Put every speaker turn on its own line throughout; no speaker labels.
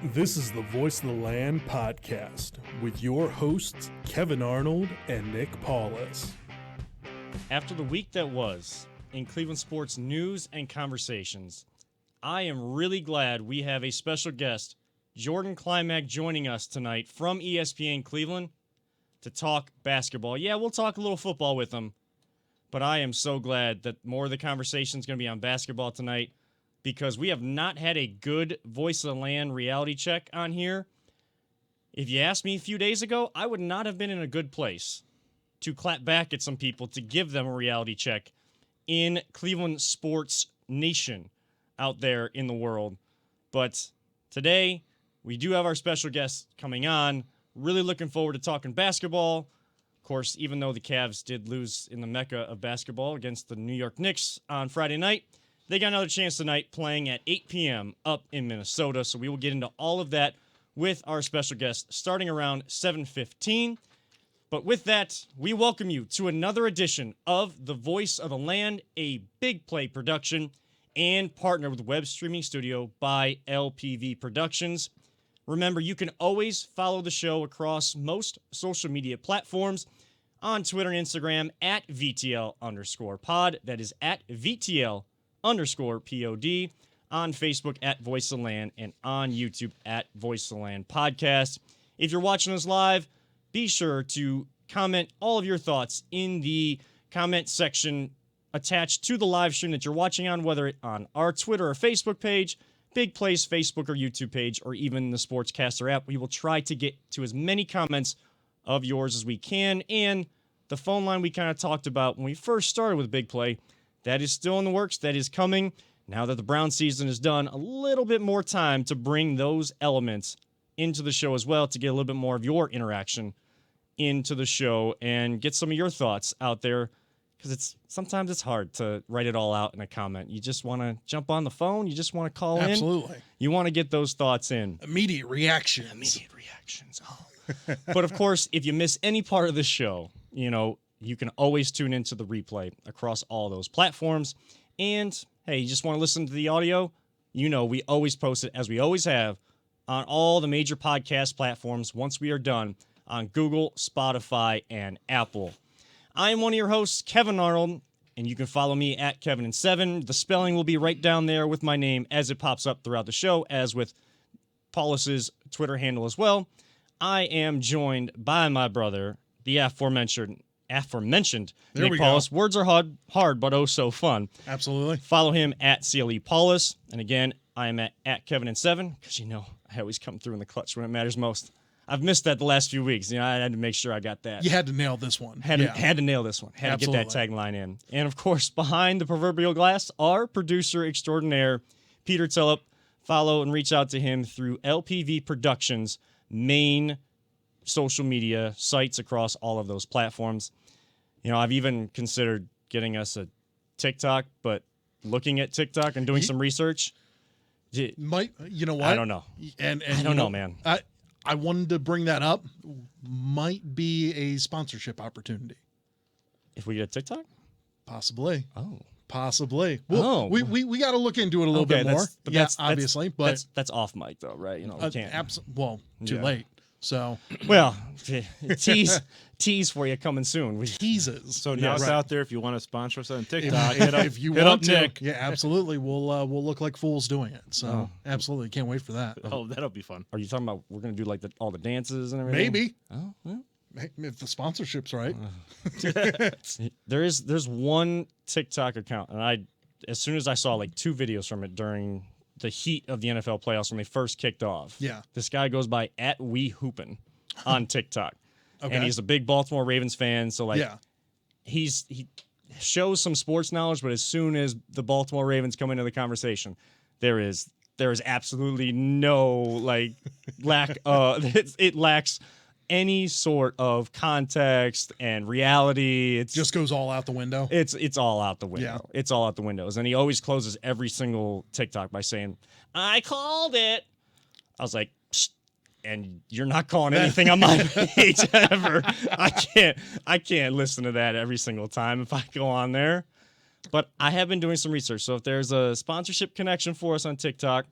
This is the Voice of the Land podcast with your hosts, Kevin Arnold and Nick Paulus.
After the week that was in Cleveland sports news and conversations, I am really glad we have a special guest, Jordan Klimack, joining us tonight from ESPN Cleveland to talk basketball. Yeah, we'll talk a little football with him, but I am so glad that more of the conversation is going to be on basketball tonight, because we have not had a good Voice of the Land reality check on here. If you asked me a few days ago, I would not have been in a good place to clap back at some people to give them a reality check in Cleveland sports nation out there in the world. But today, we do have our special guest coming on. Really looking forward to talking basketball. Of course, even though the Cavs did lose in the mecca of basketball against the New York Knicks on Friday night, they got another chance tonight playing at 8 p.m. up in Minnesota. So we will get into all of that with our special guest starting around 7:15. But with that, we welcome you to another edition of The Voice of the Land, a Big Play production and partner with Web Streaming Studio by LPV Productions. Remember, you can always follow the show across most social media platforms on Twitter and Instagram at VTL_pod. That is at VTL_pod, on Facebook at Voice of the Land, and on YouTube at Voice of the Land Podcast. If you're watching us live, be sure to comment all of your thoughts in the comment section attached to the live stream that you're watching on, whether it on our Twitter or Facebook page, Big Play's Facebook or YouTube page, or even the Sportscaster app. We will try to get to as many comments of yours as we can. And the phone line we kind of talked about when we first started with Big Play, that is still in the works. That is coming. Now that the Brown season is done, a little bit more time to bring those elements into the show as well, to get a little bit more of your interaction into the show and get some of your thoughts out there, because sometimes it's hard to write it all out in a comment. You just want to jump on the phone. You just want to call in.
Absolutely.
You want to get those thoughts in.
Immediate reactions.
Oh. But of course, if you miss any part of the show, you can always tune into the replay across all those platforms. And hey, you just want to listen to the audio? We always post it, as we always have, on all the major podcast platforms once we are done, on Google, Spotify, and Apple. I am one of your hosts, Kevin Arnold, and you can follow me at Kevin7. The spelling will be right down there with my name as it pops up throughout the show, as with Paulus's Twitter handle as well. I am joined by my brother, the aforementioned Nick Paulus. Words are hard, but oh so fun.
Absolutely.
Follow him at CLE Paulus. And again, I am at Kevin7, because I always come through in the clutch when it matters most. I've missed that the last few weeks. I had to make sure I got that.
You had to nail this one.
Had to nail this one. Had
Absolutely.
to get that tagline in. And of course, behind the proverbial glass, our producer extraordinaire, Peter Tillip. Follow and reach out to him through LPV Productions' main social media sites across all of those platforms. I've even considered getting us a TikTok, but looking at TikTok and doing some research,
you know what?
I don't know.
And
I don't know, man.
I wanted to bring that up. Might be a sponsorship opportunity.
If we get a TikTok?
Possibly.
Oh.
Possibly. Well, we got to look into it a little bit more. Obviously. But
that's off mic, though, right? We can't.
Too late. So,
well, tease for you coming soon.
Teases.
So now it's out there. If you want to sponsor us on TikTok, hit up Nick.
Yeah, absolutely. We'll look like fools doing it. So, absolutely, can't wait for that.
Oh, that'll be fun.
Are you talking about we're going to do all the dances and everything?
Maybe.
Oh, well.
If the sponsorship's right.
There's one TikTok account, and as soon as I saw 2 videos from it during the heat of the NFL playoffs when they first kicked off.
Yeah.
This guy goes by @WeHoopin on TikTok.
Okay.
And he's a big Baltimore Ravens fan, so he shows some sports knowledge, but as soon as the Baltimore Ravens come into the conversation, there is absolutely no lack it lacks any sort of context and reality. It
just goes all out the window.
It's all out the window.
Yeah.
It's all out the windows. And he always closes every single TikTok by saying, "I called it." I was like, psst, and you're not calling anything on my page ever. I can't listen to that every single time if I go on there. But I have been doing some research. So if there's a sponsorship connection for us on TikTok,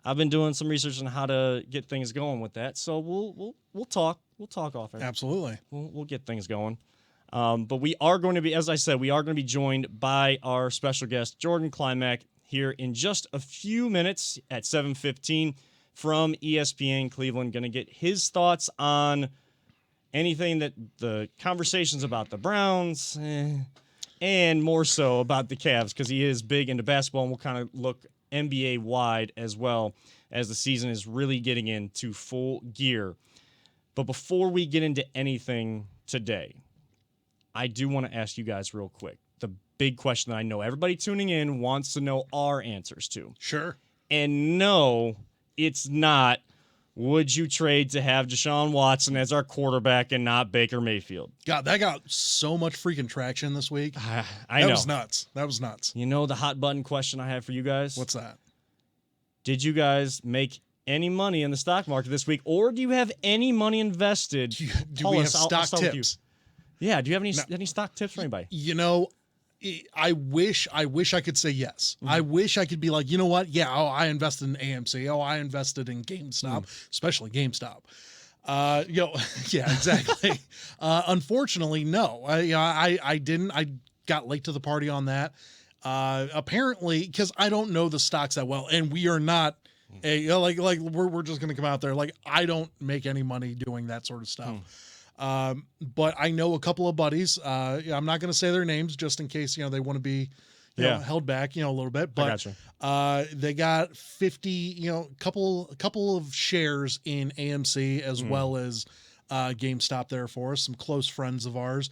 I've been doing some research on how to get things going with that. So we'll talk. We'll talk off air.
Absolutely.
We'll get things going. But we are going to be, as I said, we are going to be joined by our special guest, Jordan Klimack, here in just a few minutes at 7:15 from ESPN Cleveland. Going to get his thoughts on anything that the conversations about the Browns and more so about the Cavs, because he is big into basketball, and we'll kind of look NBA wide as well as the season is really getting into full gear. But before we get into anything today, I do want to ask you guys real quick the big question that I know everybody tuning in wants to know our answers to.
Sure.
And no, it's not, would you trade to have Deshaun Watson as our quarterback and not Baker Mayfield?
God, that got so much freaking traction this week.
I know.
That was nuts. That was nuts.
You know the hot button question I have for you guys?
What's that?
Did you guys make any money in the stock market this week, or do you have any money invested?
Do we have stock tips?
Yeah, do you have any stock tips for anybody?
You know, I wish I could say yes.
Mm-hmm.
I wish I could be like, you know what? Yeah, I invested in AMC. I invested in GameStop, especially GameStop. Yeah, exactly. Unfortunately, no. I didn't. I got late to the party on that. Apparently, because I don't know the stocks that well, and we are not we're just gonna come out there like I don't make any money doing that sort of stuff. But I know a couple of buddies. I'm not going to say their names just in case, they want to be, held back, a little bit. But they got 50, couple of shares in AMC as well as GameStop there for us, some close friends of ours.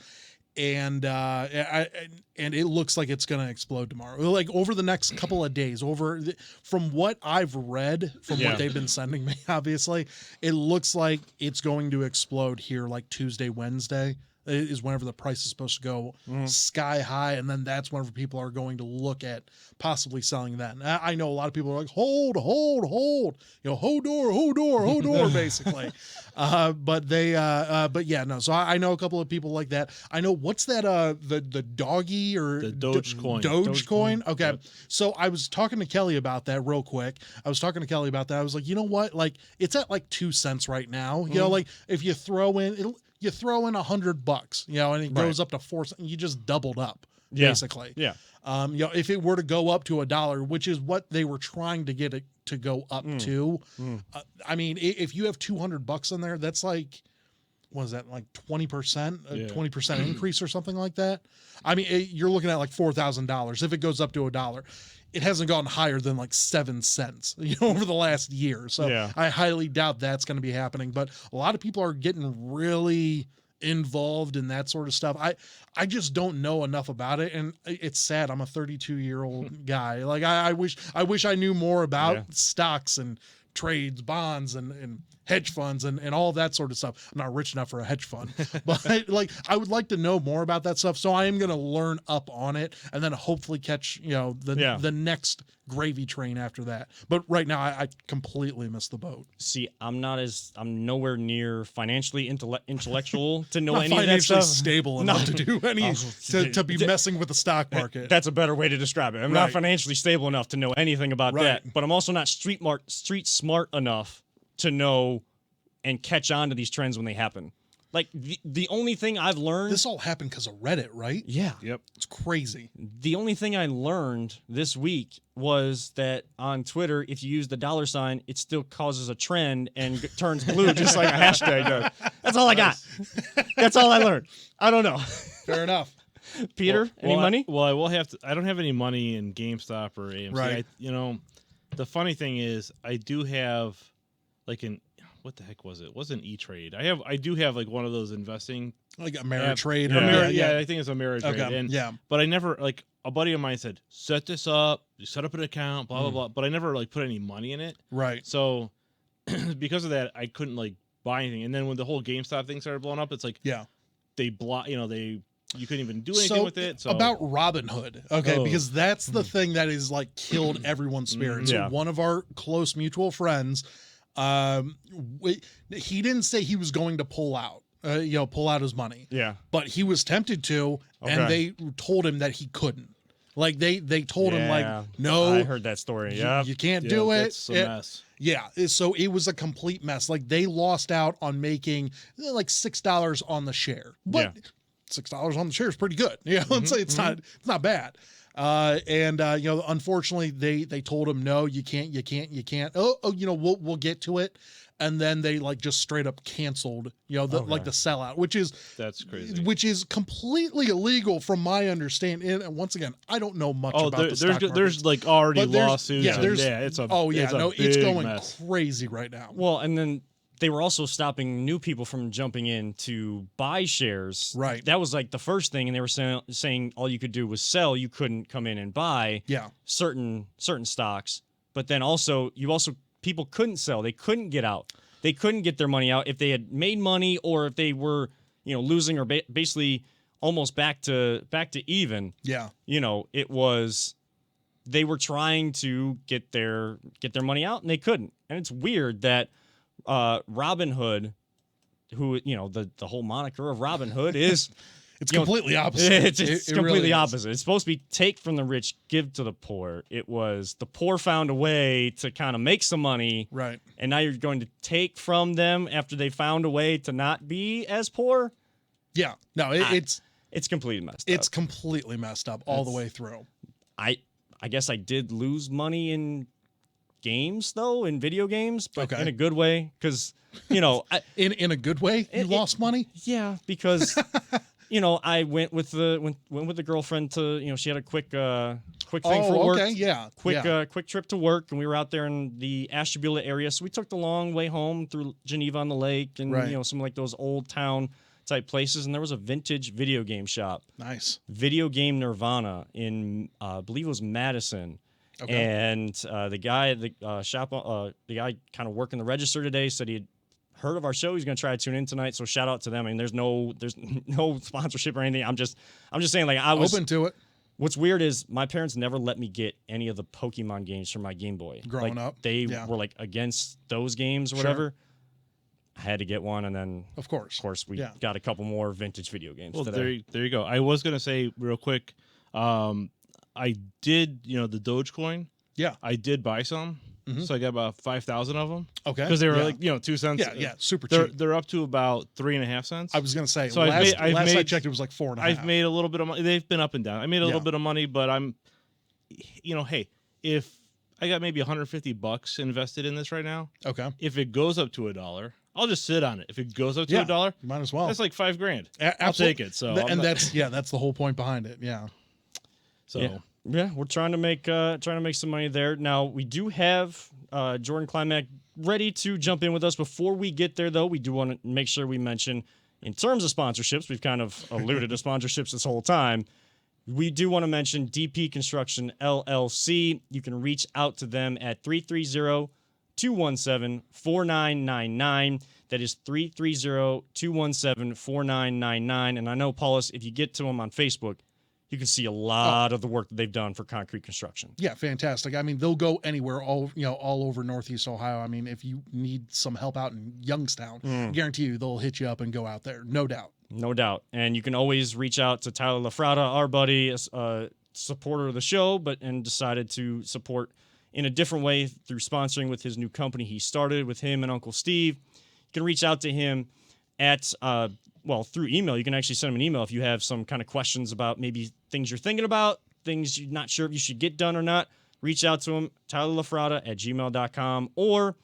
And it looks like it's going to explode tomorrow. Like over the next couple of days, from what I've read, from what they've been sending me, obviously, it looks like it's going to explode here like Tuesday, Wednesday is whenever the price is supposed to go sky high. And then that's whenever people are going to look at possibly selling that. And I know a lot of people are like, hold, hodor, basically. But yeah, no. So I know a couple of people like that. I know what's that, the doggy or
the Dogecoin.
Dogecoin. Okay.
Yep.
So I was talking to Kelly about that real quick. I was like, you know what? Like it's at like 2 cents right now. You know, like if you throw in, you throw in $100, and it goes up to 4 cents. You just doubled up, basically.
Yeah.
If it were to go up to $1, which is what they were trying to get it to go up to, I mean, if you have $200 in there, that's like, what is that, like 20%, 20% increase or something like that? I mean, you're looking at like $4,000 if it goes up to $1. It hasn't gone higher than like 7 cents, over the last year. So I highly doubt that's going to be happening. But a lot of people are getting really involved in that sort of stuff. I just don't know enough about it, and it's sad. I'm a 32-year-old guy. Like I wish I knew more about stocks and trades, bonds, and hedge funds and all that sort of stuff. I'm not rich enough for a hedge fund, but like I would like to know more about that stuff. So I am going to learn up on it and then hopefully catch, the next gravy train after that. But right now I completely missed the boat.
See, I'm nowhere near financially intellectual to know
not
any of that
financially
stuff.
stable enough to do any to be messing with the stock market.
That's a better way to describe it. I'm not financially stable enough to know anything about that, but I'm also not street smart enough to know and catch on to these trends when they happen. Like the only thing I've learned.
This all happened because of Reddit, right?
Yeah.
Yep.
It's crazy.
The only thing I learned this week was that on Twitter, if you use the $, it still causes a trend and turns blue just like a hashtag does. That's all I got. That's all I learned. I don't know.
Fair enough.
Peter, any money?
I will have to. I don't have any money in GameStop or AMC.
Right.
The funny thing is, I do have like what the heck was it? It wasn't E-Trade. I do have like one of those investing
like Ameritrade.
I think it's Ameritrade.
Okay.
But I never, like, a buddy of mine said, set this up, you set up an account, blah blah blah. But I never like put any money in it.
Right.
So because of that, I couldn't like buy anything. And then when the whole GameStop thing started blowing up, it's like they block. You couldn't even do anything with it. So
about Robinhood, because that's the thing that is like killed everyone's spirit. So one of our close mutual friends, he didn't say he was going to pull out, pull out his money.
Yeah.
But he was tempted to, and they told him that he couldn't. Like they told him like,
Yeah,
no,
I heard that story. Yeah,
you can't do it.
That's a mess.
Yeah, so it was a complete mess. Like they lost out on making like $6 on the share, but $6 on the share is pretty good. Yeah, it's not bad. Unfortunately, they told him no, you can't. Oh, we'll get to it, and then they like just straight up canceled. Like the sellout,
That's crazy.
which is completely illegal from my understanding. And once again, I don't know much about the stock market.
There's like already lawsuits.
It's going
mess.
crazy right now.
Well, and then they were also stopping new people from jumping in to buy shares.
Right.
That was like the first thing, and they were saying all you could do was sell. You couldn't come in and buy certain stocks. But then people couldn't sell. They couldn't get out. They couldn't get their money out if they had made money or if they were losing or basically almost back to even.
Yeah.
It was they were trying to get their money out and they couldn't. And it's weird that Robinhood, who the whole moniker of Robinhood is
it's completely opposite.
It's completely really opposite. It's supposed to be take from the rich, give to the poor. It was the poor found a way to kind of make some money,
right?
And now you're going to take from them after they found a way to not be as poor.
Yeah, no, it's
completely messed up.
It's completely messed up all the way through.
I guess I did lose money in games though, in video games, but in a good way, because in
a good way you lost money.
Yeah, because I went with the girlfriend to she had a quick thing for work. Quick trip to work, and we were out there in the Ashtabula area, so we took the long way home through Geneva on the Lake and some like those old town type places, and there was a vintage video game shop.
Nice.
Video Game Nirvana in I believe it was Madison. Okay. And the guy kind of working the register today said he had heard of our show. He's going to try to tune in tonight. So shout out to them. I mean, there's no sponsorship or anything. I'm just saying, like, I was
open to it.
What's weird is my parents never let me get any of the Pokemon games from my Game Boy.
Growing up,
they were like against those games or whatever.
Sure.
I had to get one, and then
of course
we got a couple more vintage video games.
Well,
today.
there you go. I was going to say real quick. I did, the Dogecoin.
Yeah.
I did buy some. Mm-hmm. So I got about 5,000 of them.
Okay.
Because they were like, 2 cents.
Yeah, super cheap.
They're up to about 3.5 cents.
I was going to say,
so
last I checked, it was like 4.5.
I've made a little bit of money. They've been up and down. I made a little bit of money, but I'm, hey, if I got maybe $150 invested in this right now.
Okay.
If it goes up to $1, I'll just sit on it. If it goes up to $1,
you might as well.
That's like $5,000.
I'll
take it. So
that's the whole point behind it. Yeah.
So yeah, we're trying to make some money there. Now we do have Jordan Climack ready to jump in with us. Before we get there, though, we do want to make sure we mention, in terms of sponsorships, we've kind of alluded to sponsorships this whole time. We do want to mention DP Construction LLC. You can reach out to them at 330-217-4999. That is 330-217-4999. And I know, Paulus, if you get to them on Facebook, you can see a lot of the work that they've done for concrete construction.
Yeah, fantastic. I mean, they'll go anywhere, all over Northeast Ohio. I mean, if you need some help out in Youngstown, I guarantee you they'll hit you up and go out there. No doubt.
No doubt. And you can always reach out to Tyler LaFrada, our buddy, a supporter of the show, and decided to support in a different way through sponsoring with his new company he started with him and Uncle Steve. You can reach out to him at through email. You can actually send him an email if you have some kind of questions about maybe things you're thinking about, things you're not sure if you should get done or not. Reach out to him, tylerlafrada@gmail.com, or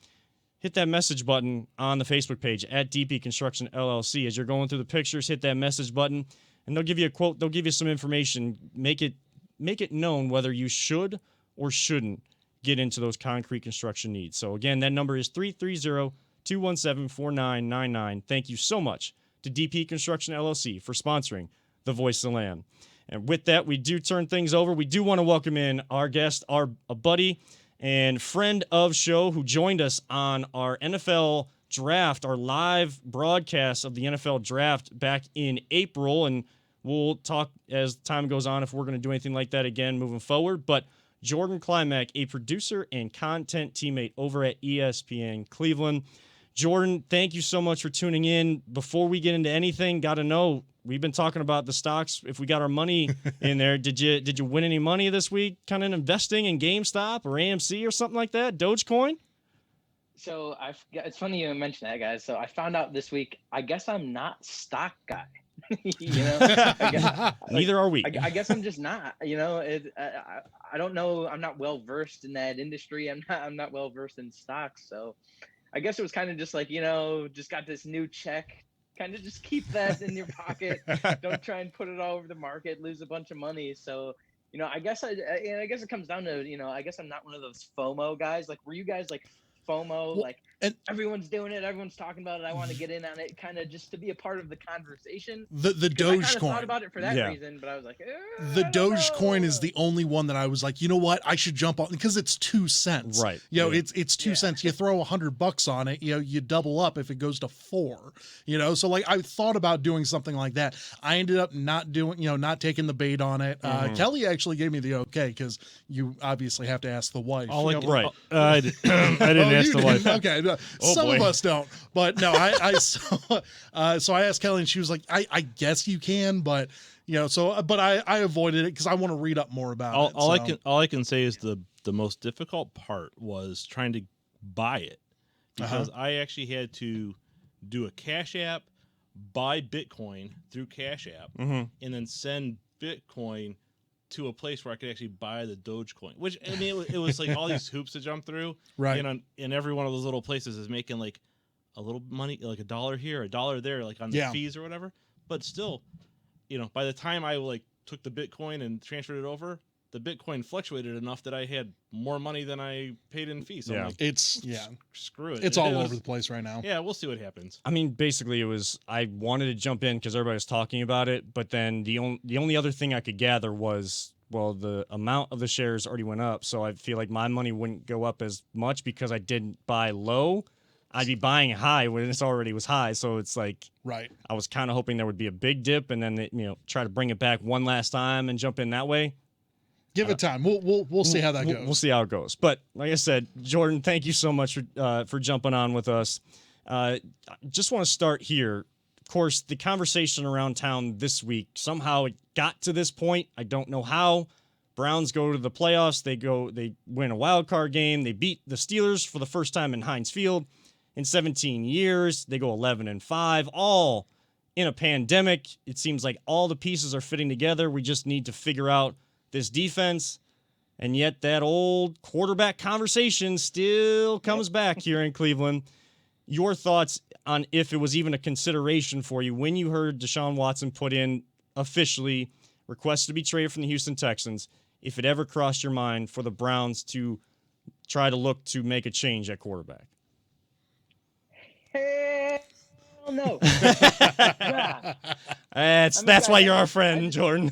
hit that message button on the Facebook page at DP Construction LLC. As you're going through the pictures, hit that message button, and they'll give you a quote. They'll give you some information. Make it known whether you should or shouldn't get into those concrete construction needs. So again, that number is 330-217-4999. Thank you so much to DP Construction LLC for sponsoring The Voice of the Land. And with that, we do turn things over. We do want to welcome in our guest, a buddy and friend of show who joined us on our NFL draft, our live broadcast of the NFL draft back in April. And we'll talk as time goes on if we're going to do anything like that again moving forward. But Jordan Climack, a producer and content teammate over at ESPN Cleveland. Jordan, thank you so much for tuning in. Before we get into anything, got to know, we've been talking about the stocks. If we got our money in there, did you win any money this week? Kind of investing in GameStop or AMC or something like that? Dogecoin?
So it's funny you mentioned that, guys. So I found out this week. I guess I'm not stock guy.
Neither are we.
I guess I'm just not. I don't know. I'm not well versed in that industry. I'm not well versed in stocks. So I guess it was kind of just like, just got this new check. Kind of just keep that in your pocket. Don't try and put it all over the market. Lose a bunch of money. So I guess it comes down to I guess I'm not one of those FOMO guys. Like, were you guys like FOMO, like everyone's doing it, everyone's talking about it, I want to get in on it, kind of just to be a part of the conversation.
The Dogecoin.
I thought about it for that reason, but I was like,
the Dogecoin is the only one that I was like, you know what, I should jump on, because it's 2 cents.
Right.
It's 2 cents. You throw $100 on it, you double up if it goes to 4. So like I thought about doing something like that. I ended up not doing, not taking the bait on it. Kelly actually gave me the okay, because you obviously have to ask the wife.
Right.
I didn't ask the wife.
Okay. Some of us don't, but no, so I asked Kelly and she was like, I guess you can, but but I avoided it because I want to read up more about it.
All I can say is the most difficult part was trying to buy it, because I actually had to do a Cash App, buy Bitcoin through Cash App, and then send Bitcoin to a place where I could actually buy the Dogecoin, which, I mean, it was like all these hoops to jump through.
Right.
And every one of those little places is making like a little money, like $1 here, $1 there, like on the fees or whatever. But still, by the time I like took the Bitcoin and transferred it over, the Bitcoin fluctuated enough that I had more money than I paid in fees. So I'm like, screw it.
It's all over the place right now.
Yeah, we'll see what happens.
I mean, basically, I wanted to jump in because everybody was talking about it, but then the only other thing I could gather was, well, the amount of the shares already went up, so I feel like my money wouldn't go up as much because I didn't buy low. I'd be buying high when it already was high, so it's like,
right.
I was kind of hoping there would be a big dip, and then try to bring it back one last time and jump in that way.
Give it time. We'll see how that goes.
We'll see how it goes. But like I said, Jordan, thank you so much for jumping on with us. Just want to start here. Of course, the conversation around town this week, somehow it got to this point. I don't know how. Browns go to the playoffs. They win a wild card game. They beat the Steelers for the first time in Heinz Field in 17 years. They go 11-5, all in a pandemic. It seems like all the pieces are fitting together. We just need to figure out this defense, and yet that old quarterback conversation still comes back here in Cleveland. Your thoughts on if it was even a consideration for you when you heard Deshaun Watson put in officially request to be traded from the Houston Texans, if it ever crossed your mind for the Browns to try to look to make a change at quarterback?
Hell no.
That's why you're our friend, Jordan.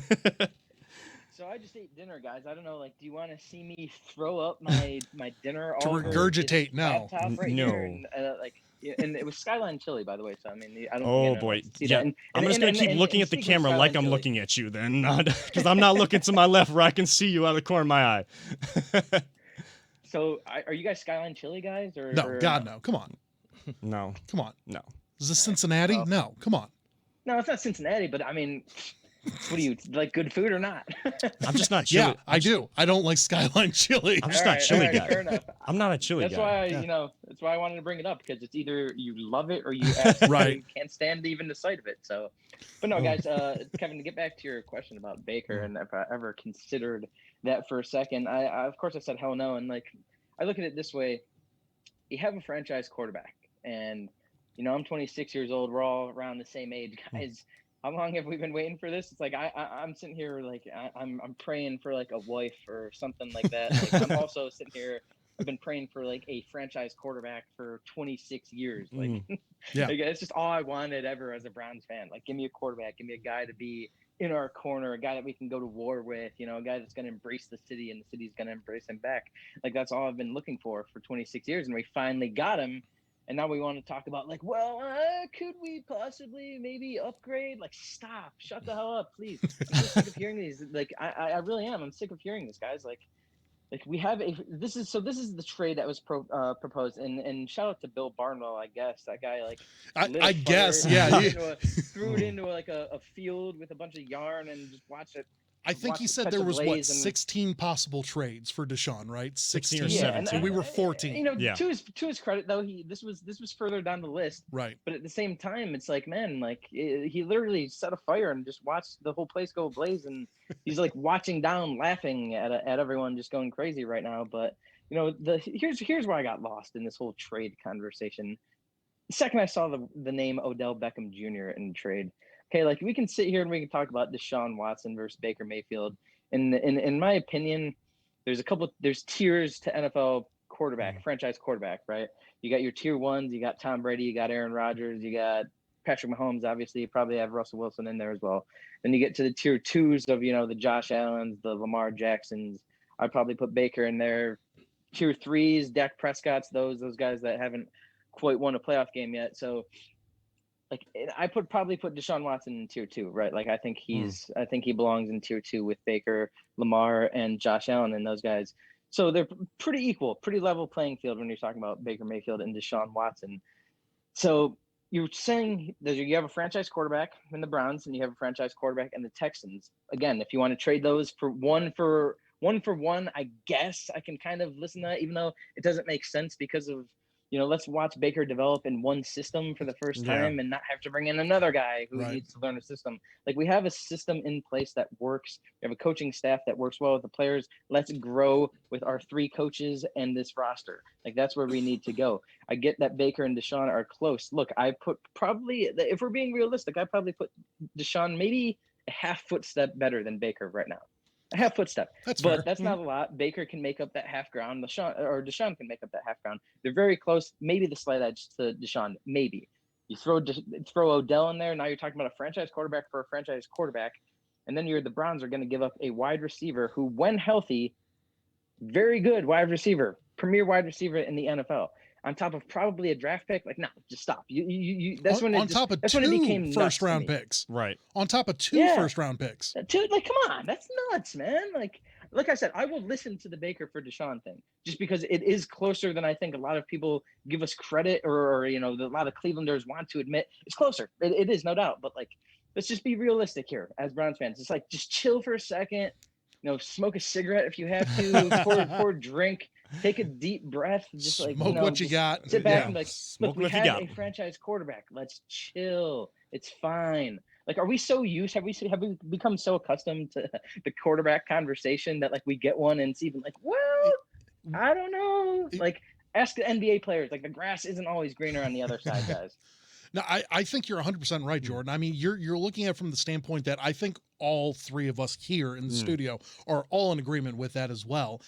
So I just ate dinner, guys. I don't know, like, do you want to see me throw up my dinner
to regurgitate? No.
Right
no.
Here and it was Skyline Chili, by the way. So I mean, I don't.
Oh boy, yeah. I'm just gonna keep looking at the camera like I'm looking at you, then, because I'm not looking to my left where I can see you out of the corner of my eye.
So, are you guys Skyline Chili guys, or
no? God, no. Come on.
No.
Come on.
No.
Is this Cincinnati? No. Come on.
No, it's not Cincinnati, but I mean, what do you like, good food or not?
I'm just not chili.
Yeah, I do. I don't like Skyline Chili.
I'm just not chili guy.
Fair enough.
I'm not a chili guy.
That's why, that's why I wanted to bring it up, because it's either you love it or you absolutely can't stand even the sight of it. So, but no, guys, Kevin, to get back to your question about Baker and if I ever considered that for a second, I of course I said hell no. And like, I look at it this way: you have a franchise quarterback, and I'm 26 years old. We're all around the same age, guys. How long have we been waiting for this? It's like I'm sitting here like I'm praying for like a wife or something like that. Like, I'm also sitting here. I've been praying for like a franchise quarterback for 26 years. Like,
yeah,
like, it's just all I wanted ever as a Browns fan. Like, give me a quarterback, give me a guy to be in our corner, a guy that we can go to war with. A guy that's going to embrace the city and the city's going to embrace him back. Like, that's all I've been looking for 26 years, and we finally got him. And now we want to talk about like, well, could we possibly maybe upgrade? Like, stop, shut the hell up, please. I'm just sick of hearing these. Like, I really am. I'm sick of hearing this, guys. Like, like we have this is the trade that was proposed, and shout out to Bill Barnwell, I guess that guy like
I guess, yeah.
threw it into like a field with a bunch of yarn and just watched it.
I think he said there was 16 possible trades for Deshaun, right?
16 or 17.
So we were 14.
You know,
Yeah.
to his credit though, this was further down the list,
right?
But at the same time, it's like, man, like he literally set a fire and just watched the whole place go ablaze, and he's like watching down, laughing at everyone, just going crazy right now. But you know, here's where I got lost in this whole trade conversation. The second I saw the name Odell Beckham Jr. in trade. Okay, like we can sit here and we can talk about Deshaun Watson versus Baker Mayfield. And in my opinion, there's tiers to NFL quarterback, franchise quarterback, right? You got your tier ones, you got Tom Brady, you got Aaron Rodgers, you got Patrick Mahomes, obviously, you probably have Russell Wilson in there as well. Then you get to the tier twos of, you know, the Josh Allens, the Lamar Jacksons. I'd probably put Baker in there. Tier threes, Dak Prescott's, those guys that haven't quite won a playoff game yet. So like I probably put Deshaun Watson in tier 2, right? Like I think he belongs in tier 2 with Baker, Lamar, and Josh Allen and those guys. So they're pretty equal, pretty level playing field when you're talking about Baker Mayfield and Deshaun Watson. So you're saying that you have a franchise quarterback in the Browns and you have a franchise quarterback in the Texans. Again, if you want to trade those for one for one, I guess I can kind of listen to that, even though it doesn't make sense because of, you know, let's watch Baker develop in one system for the first time and not have to bring in another guy who needs to learn a system. Like we have a system in place that works. We have a coaching staff that works well with the players. Let's grow with our 3 coaches and this roster. Like that's where we need to go. I get that Baker and Deshaun are close. Look, I put probably, if we're being realistic, I probably put Deshaun maybe a half footstep better than Baker right now. A half footstep.
That's
but
fair.
That's not a lot. Baker can make up that half ground. Deshaun can make up that half ground. They're very close. Maybe the slight edge to Deshaun. Maybe you throw Odell in there. Now you're talking about a franchise quarterback for a franchise quarterback, and then the Browns are going to give up a wide receiver who, when healthy, very good wide receiver, premier wide receiver in the NFL. On top of probably a draft pick, like no, just stop. That's when it became
first round picks,
right?
On top of 2 first round picks,
like come on, that's nuts, man. Like I said, I will listen to the Baker for Deshaun thing just because it is closer than I think a lot of people give us credit, or you know, a lot of Clevelanders want to admit. It's closer, it is, no doubt. But like, let's just be realistic here as Browns fans. It's like just chill for a second. You know, smoke a cigarette if you have to, pour a drink, take a deep breath, just like
smoke what you got.
Sit back and be like,
smoke
look, we have a franchise quarterback. Let's chill. It's fine. Like, are we so used? Have we become so accustomed to the quarterback conversation that like we get one and it's even like, well, I don't know. Like, ask the NBA players. Like, the grass isn't always greener on the other side, guys.
No, I think you're 100% right, Jordan. I mean, you're looking at it from the standpoint that I think all 3 of us here in the studio are all in agreement with that as well.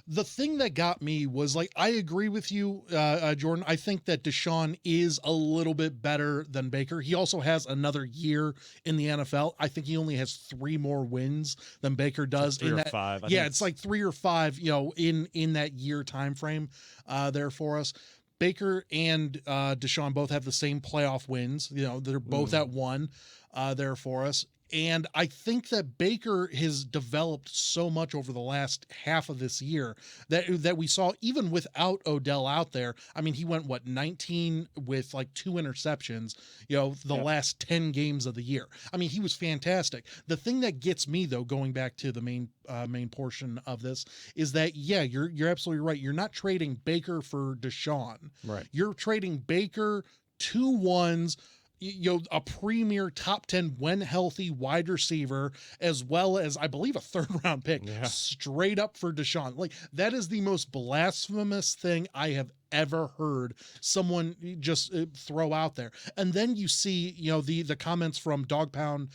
The thing that got me was like, I agree with you, Jordan. I think that Deshaun is a little bit better than Baker. He also has another year in the NFL. I think he only has 3 more wins than Baker does.
Like 3 or 5.
It's like 3 or 5, you know, in that year time frame there for us. Baker and Deshaun both have the same playoff wins. You know, they're both at 1 there for us. And I think that Baker has developed so much over the last half of this year that we saw even without Odell out there. I mean, he went 19 with like 2 interceptions, you know, the last 10 games of the year. I mean, he was fantastic. The thing that gets me though, going back to the main portion of this, is that you're absolutely right. You're not trading Baker for Deshaun.
Right.
You're trading Baker 2 ones, you know, a premier top 10 when healthy wide receiver, as well as I believe a 3rd round pick straight up for Deshaun. Like, that is the most blasphemous thing I have ever heard someone just throw out there. And then you see, you know, the comments from Dog Pound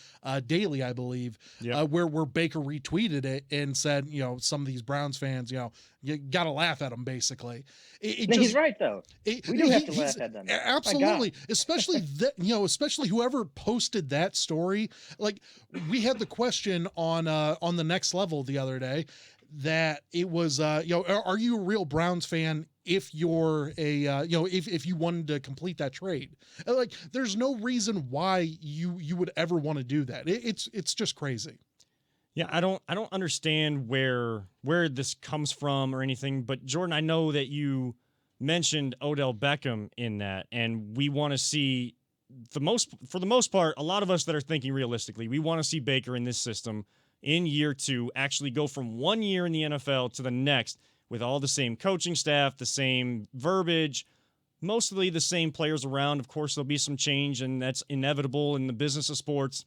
Daily, I believe, where Baker retweeted it and said, you know, some of these Browns fans, you know, you got to laugh at them, basically.
He's right, though. We do have to laugh at them.
Absolutely. Especially especially whoever posted that story. Like, we had the question on the Next Level the other day that it was, you know, are you a real Browns fan if you're a, you know, if you wanted to complete that trade? Like, there's no reason why you would ever want to do that. It's just crazy.
Yeah, I don't understand where this comes from or anything, but Jordan, I know that you mentioned Odell Beckham in that, and we want to see for the most part, a lot of us that are thinking realistically, we want to see Baker in this system in year 2 actually go from 1 year in the NFL to the next with all the same coaching staff, the same verbiage, mostly the same players around. Of course, there'll be some change, and that's inevitable in the business of sports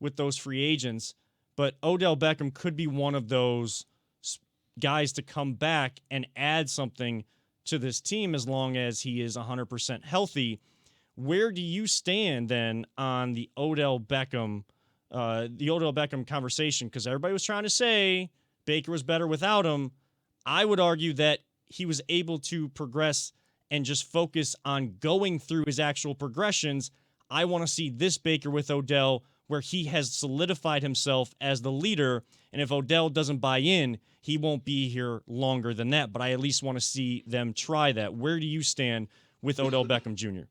with those free agents. But Odell Beckham could be one of those guys to come back and add something to this team as long as he is 100% healthy. Where do you stand then on the Odell Beckham conversation? Because everybody was trying to say Baker was better without him. I would argue that he was able to progress and just focus on going through his actual progressions. I want to see this Baker with Odell where he has solidified himself as the leader. And if Odell doesn't buy in, he won't be here longer than that. But I at least want to see them try that. Where do you stand with Odell Beckham Jr.?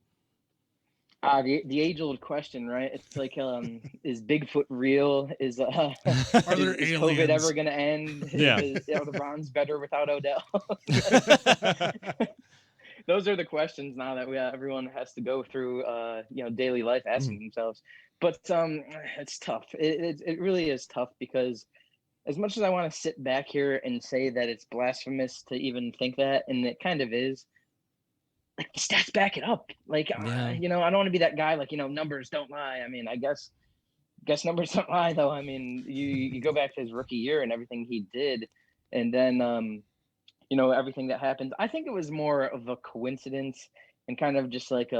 The age-old question, right? It's like, is Bigfoot real? Is
Are there
is
aliens?
COVID ever going to end?
Yeah.
Are the Browns better without Odell? Those are the questions now that everyone has to go through, daily life asking themselves. But it's tough. It really is tough because as much as I want to sit back here and say that it's blasphemous to even think that, and it kind of is, like the stats back it up. Like, I don't want to be that guy, like, numbers don't lie. I mean, I guess numbers don't lie though. I mean, you go back to his rookie year and everything he did, and then, everything that happened. I think it was more of a coincidence and kind of just like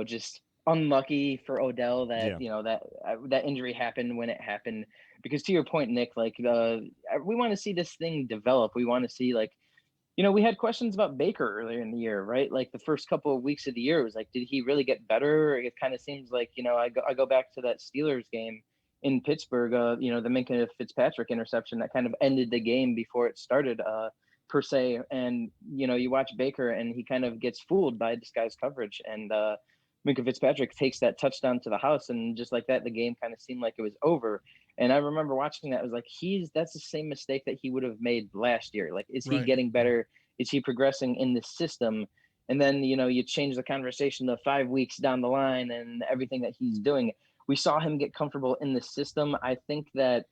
just unlucky for Odell that, that injury happened when it happened. Because to your point, Nick, like we want to see this thing develop. We want to see, like, we had questions about Baker earlier in the year, right? Like the first couple of weeks of the year, it was like, did he really get better? It kind of seems like, I go back to that Steelers game in Pittsburgh, the Minkah Fitzpatrick interception that kind of ended the game before it started, per se. And, you watch Baker and he kind of gets fooled by this guy's coverage. And Minkah Fitzpatrick takes that touchdown to the house. And just like that, the game kind of seemed like it was over. And I remember watching that. I was like, that's the same mistake that he would have made last year. Like, is he getting better? Is he progressing in the system? And then, you change the conversation to 5 weeks down the line and everything that he's doing. We saw him get comfortable in the system. I think that,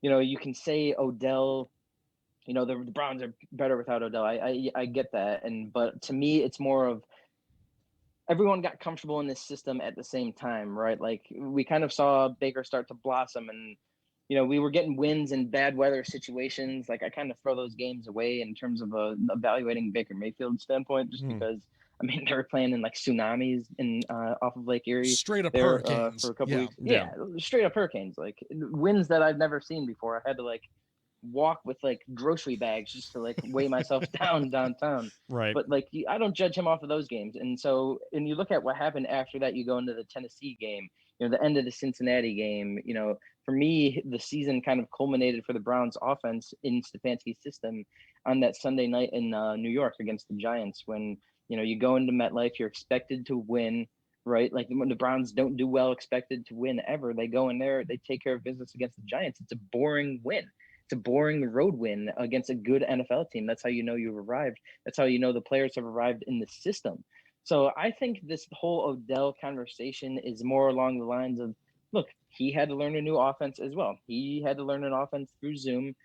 you can say Odell, the Browns are better without Odell. I get that. But to me, it's more of everyone got comfortable in this system at the same time, right? Like we kind of saw Baker start to blossom and, we were getting wins in bad weather situations. Like I kind of throw those games away in terms of evaluating Baker Mayfield standpoint, just because, I mean, they were playing in like tsunamis in off of Lake Erie.
Straight up hurricanes.
For a couple weeks. Yeah, straight up hurricanes. Like winds that I've never seen before. I had to like walk with like grocery bags just to like weigh myself downtown.
Right.
But like I don't judge him off of those games. And so, and you look at what happened after that, you go into the Tennessee game, the end of the Cincinnati game, for me, the season kind of culminated for the Browns offense in Stefanski's system on that Sunday night in New York against the Giants when, you go into MetLife, you're expected to win, right? Like when the Browns don't do well, expected to win ever. They go in there, they take care of business against the Giants. It's a boring win. It's a boring road win against a good NFL team. That's how you know you've arrived. That's how you know the players have arrived in the system. So I think this whole Odell conversation is more along the lines of, look, he had to learn a new offense as well. He had to learn an offense through Zoom,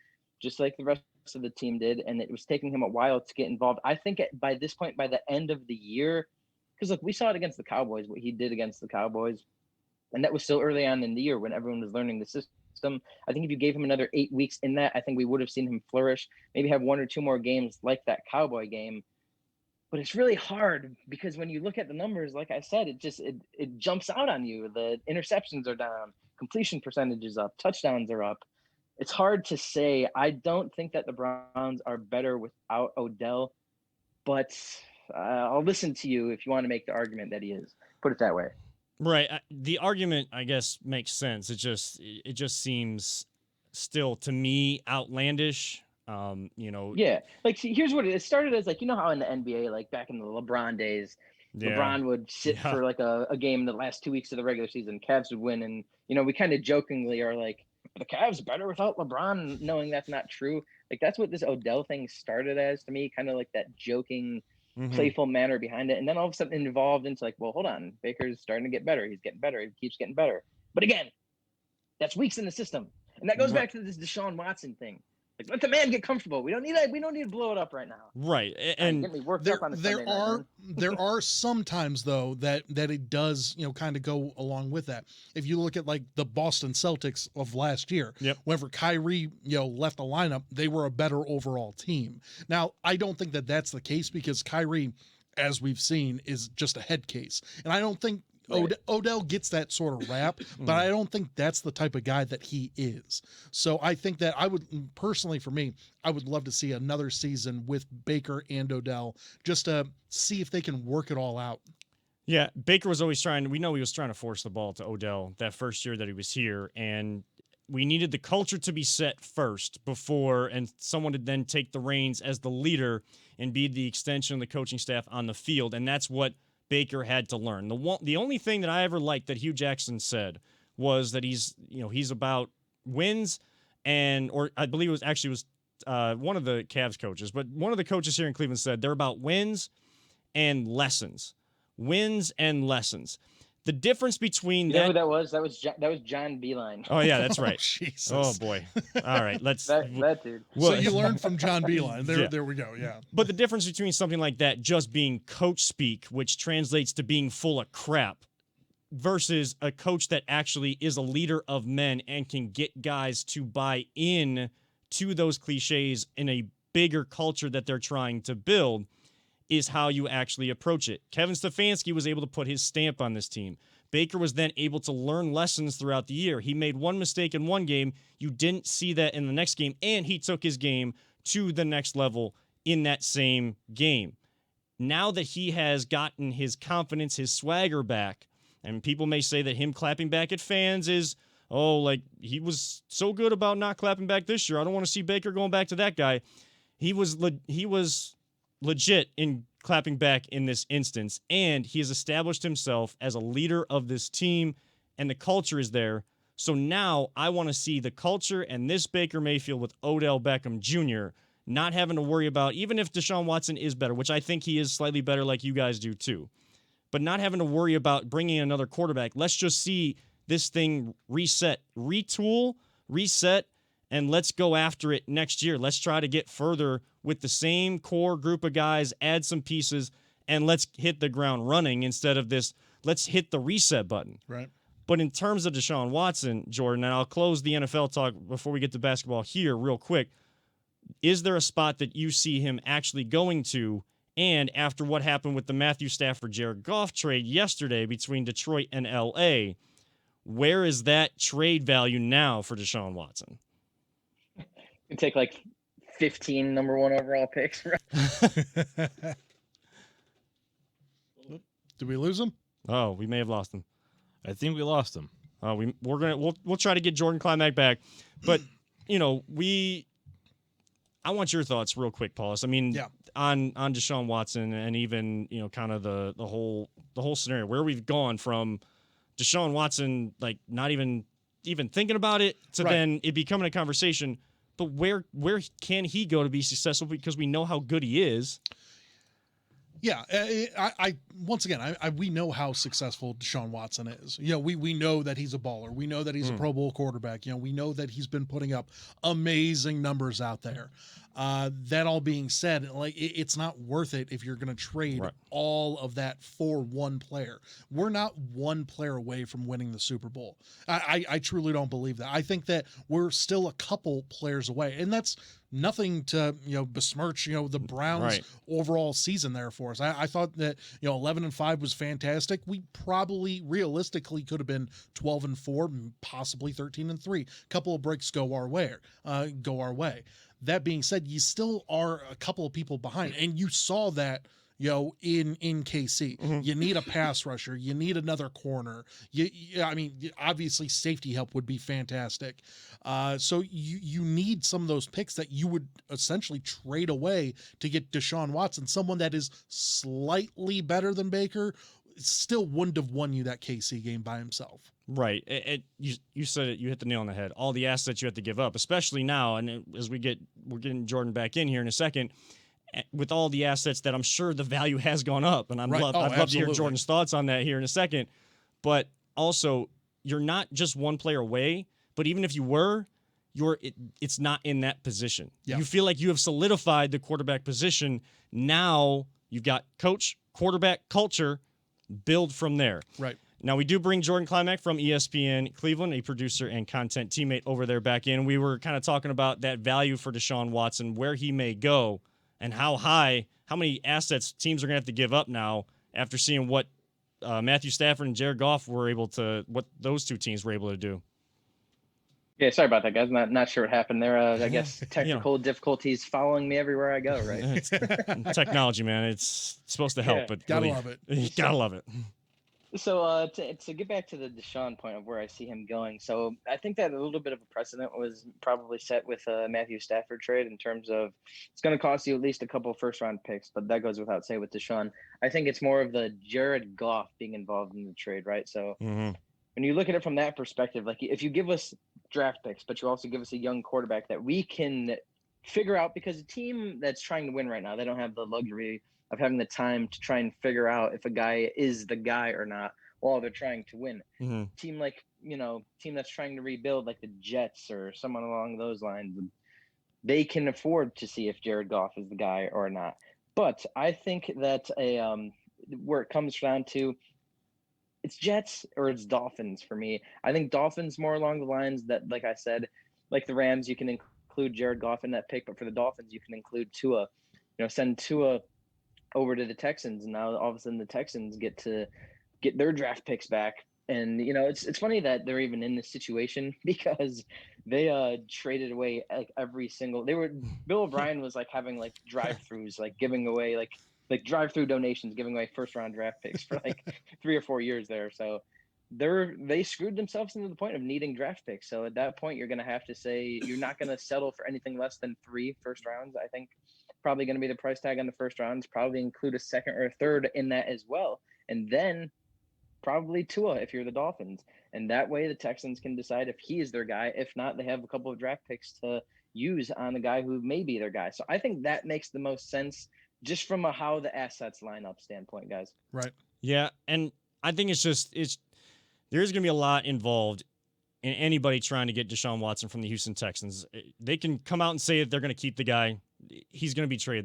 just like the rest of the team did, and it was taking him a while to get involved. I think by this point, by the end of the year, because look, we saw it against the Cowboys, what he did against the Cowboys, and that was still early on in the year when everyone was learning the system. I think if you gave him another 8 weeks in that, I think we would have seen him flourish, maybe have 1 or 2 more games like that Cowboy game. But it's really hard because when you look at the numbers, like I said, it jumps out on you. The interceptions are down, completion percentage is up, touchdowns are up. It's hard to say. I don't think that the Browns are better without Odell, but I'll listen to you if you want to make the argument that he is. Put it that way.
Right. The argument, I guess, makes sense. It just seems still to me outlandish.
Yeah, like see, here's what it started as, like, how in the NBA, like back in the LeBron days, LeBron would sit for like a game the last 2 weeks of the regular season, Cavs would win, and we kind of jokingly are like, the Cavs better without LeBron, knowing that's not true. Like that's what this Odell thing started as to me, kind of like that joking, playful manner behind it. And then all of a sudden it evolved into like, well, hold on, Baker's starting to get better. He's getting better. He keeps getting better. But again, that's weeks in the system. And that goes back to this Deshaun Watson thing. Like, let the man get comfortable. We don't need to blow it up right now.
Right. And
get me worked up on
there are sometimes though that it does, kind of go along with that. If you look at like the Boston Celtics of last year, whenever Kyrie, left the lineup, they were a better overall team. Now, I don't think that that's the case because Kyrie, as we've seen, is just a head case. And I don't think Odell gets that sort of rap, but I don't think that's the type of guy that he is. So I think that I would personally, for me, I would love to see another season with Baker and Odell just to see if they can work it all out.
Yeah, Baker was always we know he was trying to force the ball to Odell that first year that he was here, and we needed the culture to be set first before, and someone to then take the reins as the leader and be the extension of the coaching staff on the field, and that's what Baker had to learn. The only thing that I ever liked that Hugh Jackson said was that he's about wins, or I believe it was one of the Cavs coaches, but one of the coaches here in Cleveland said they're about wins and lessons. Wins and lessons. The difference between
you know who that was? That was John Beilein.
Oh yeah, that's right.
Jesus.
Oh boy. All right, let's
that dude.
So you learned from John Beilein. There we go. Yeah.
But the difference between something like that just being coach speak, which translates to being full of crap, versus a coach that actually is a leader of men and can get guys to buy in to those cliches in a bigger culture that they're trying to build, is how you actually approach it. Kevin Stefanski was able to put his stamp on this team. Baker was then able to learn lessons throughout the year. He made one mistake in one game. You didn't see that in the next game, and he took his game to the next level in that same game. Now that he has gotten his confidence, his swagger back, and people may say that him clapping back at fans is, he was so good about not clapping back this year. I don't want to see Baker going back to that guy. He was legit in clapping back in this instance, and he has established himself as a leader of this team, and the culture is there. So now I want to see the culture and this Baker Mayfield with Odell Beckham Jr. not having to worry about, even if Deshaun Watson is better, which I think he is slightly better like you guys do too, but not having to worry about bringing another quarterback. Let's just see this thing retool, reset, and let's go after it next year. Let's try to get further with the same core group of guys, add some pieces, and let's hit the ground running instead of this, let's hit the reset button.
Right.
But in terms of Deshaun Watson, Jordan, and I'll close the NFL talk before we get to basketball here real quick, is there a spot that you see him actually going to? And after what happened with the Matthew Stafford-Jared Goff trade yesterday between Detroit and L.A., where is that trade value now for Deshaun Watson?
You take like 15 number one overall picks.
Did we lose him?
Oh, we may have lost him.
I think we lost him.
We'll try to get Jordan Climack back, but I want your thoughts real quick, Paulus. I mean, on Deshaun Watson and even kind of the whole scenario where we've gone from Deshaun Watson like not even thinking about it to then it becoming a conversation. But where can he go to be successful? Because we know how good he is.
Yeah, I once again, we know how successful Deshaun Watson is. We know that he's a baller. We know that he's a Pro Bowl quarterback. We know that he's been putting up amazing numbers out there. That all being said, it's not worth it if you're going to trade all of that for one player. We're not one player away from winning the Super Bowl. I truly don't believe that. I think that we're still a couple players away, and that's nothing to besmirch the Browns' overall season there for us. I thought that 11-5 was fantastic. We probably realistically could have been 12-4, possibly 13-3. A couple of breaks go our way. That being said, you still are a couple of people behind, and you saw that in KC. You need a pass rusher. You need another corner. Obviously safety help would be fantastic. So you need some of those picks that you would essentially trade away to get Deshaun Watson, someone that is slightly better than Baker, still wouldn't have won you that KC game by himself.
Right. You said it. You hit the nail on the head. All the assets you have to give up, especially now, and as we're getting Jordan back in here in a second, with all the assets that I'm sure the value has gone up, and I'd love to hear Jordan's thoughts on that here in a second. But also, you're not just one player away. But even if you were, it's not in that position. Yeah. You feel like you have solidified the quarterback position. Now you've got coach, quarterback, culture. Build from there.
Right.
Now, we do bring Jordan Klimek from ESPN Cleveland, a producer and content teammate over there back in. We were kind of talking about that value for Deshaun Watson, where he may go, and how many assets teams are going to have to give up now after seeing what Matthew Stafford and Jared Goff what those two teams were able to do.
Yeah, sorry about that, guys. Not sure what happened there. I guess technical difficulties following me everywhere I go, right?
It's technology, man. It's supposed to help, but
gotta love it.
You gotta love it.
So to get back to the Deshaun point of where I see him going, so I think that a little bit of a precedent was probably set with Matthew Stafford trade in terms of it's going to cost you at least a couple first-round picks, but that goes without saying with Deshaun. I think it's more of the Jared Goff being involved in the trade, right? So when you look at it from that perspective, like if you give us draft picks, but you also give us a young quarterback that we can figure out, because a team that's trying to win right now, they don't have the luxury of having the time to try and figure out if a guy is the guy or not while they're trying to win. Team that's trying to rebuild, like the Jets or someone along those lines, they can afford to see if Jared Goff is the guy or not. But I think that where it comes down to, it's Jets or it's Dolphins for me. I think Dolphins more along the lines that, like I said, like the Rams, you can include Jared Goff in that pick, but for the Dolphins, you can include Tua. Send Tua over to the Texans, and now all of a sudden the Texans get to get their draft picks back. And it's funny that they're even in this situation because they traded away like every single. Bill O'Brien was like having like drive-throughs, like giving away like drive-through donations, giving away first-round draft picks for like 3 or 4 years there. So they screwed themselves into the point of needing draft picks. So at that point, you're going to have to say you're not going to settle for anything less than 3 first rounds. I think probably going to be the price tag on the first rounds, probably include a second or a third in that as well. And then probably Tua if you're the Dolphins. And that way the Texans can decide if he is their guy. If not, they have a couple of draft picks to use on the guy who may be their guy. So I think that makes the most sense just from a how the assets line up standpoint, guys.
Right.
Yeah. And I think there's going to be a lot involved in anybody trying to get Deshaun Watson from the Houston Texans. They can come out and say that they're going to keep the guy. He's going to be traded.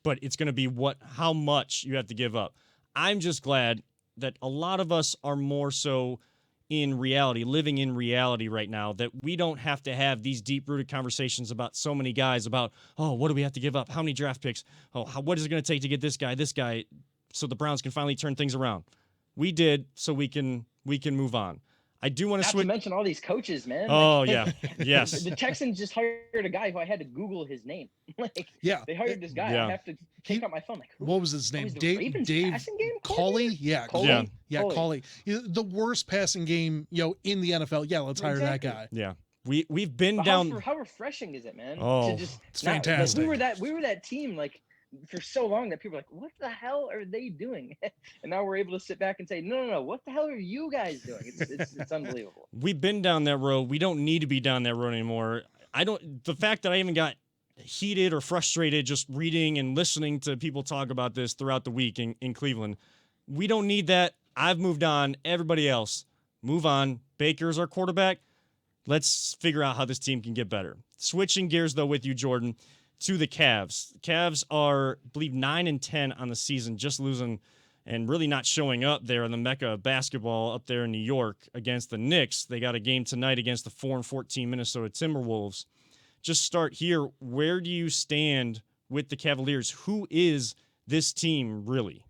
But it's going to be how much you have to give up. I'm just glad that a lot of us are more so in reality, living in reality right now, that we don't have to have these deep-rooted conversations about so many guys about, what do we have to give up? How many draft picks? What is it going to take to get this guy, so the Browns can finally turn things around. We did, so we can move on. I do want to switch.
Not to mention all these coaches, man.
Oh, yeah. Yes.
The Texans just hired a guy who I had to Google his name. They hired this guy.
Yeah.
I have to take out my phone.
What was his name? Dave
Cauley?
Yeah. Cauley. The worst passing game, in the NFL. Yeah, let's hire that guy.
Yeah. We've been down.
How refreshing is it, man?
It's fantastic.
We were that team for so long that people were like, what the hell are they doing? And now we're able to sit back and say, no, what the hell are you guys doing? It's unbelievable.
We've been down that road. We don't need to be down that road anymore. The fact that I even got heated or frustrated just reading and listening to people talk about this throughout the week in Cleveland, we don't need that. I've moved on. Everybody else, move on. Baker's our quarterback. Let's figure out how this team can get better. Switching gears, though, with you, Jordan, to the Cavs. The Cavs are, I believe, 9-10 on the season, just losing and really not showing up there in the Mecca of basketball up there in New York against the Knicks. They got a game tonight against the 4-14 Minnesota Timberwolves. Just start here. Where do you stand with the Cavaliers? Who is this team really?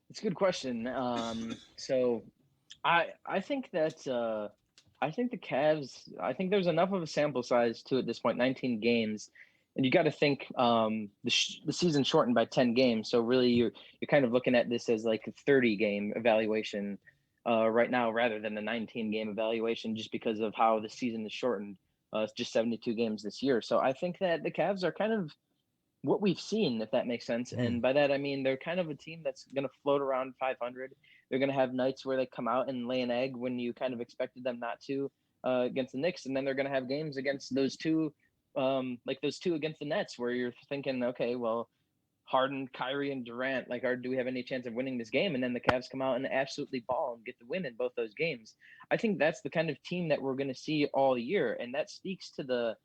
It's a good question. So I think that I think the Cavs, I think there's enough of a sample size to at this point, 19 games. And you got to think the season shortened by 10 games. So really you're kind of looking at this as like a 30-game evaluation right now rather than the 19-game evaluation just because of how the season is shortened. It's just 72 games this year. So I think that the Cavs are kind of what we've seen, if that makes sense. And by that I mean they're kind of a team that's going to float around 500. They're going to have nights where they come out and lay an egg when you kind of expected them not to, against the Knicks, and then they're going to have games against those two, like those two against the Nets, where you're thinking, okay, well, Harden, Kyrie, and Durant, like, do we have any chance of winning this game? And then the Cavs come out and absolutely ball and get the win in both those games. I think that's the kind of team that we're going to see all year, and that speaks to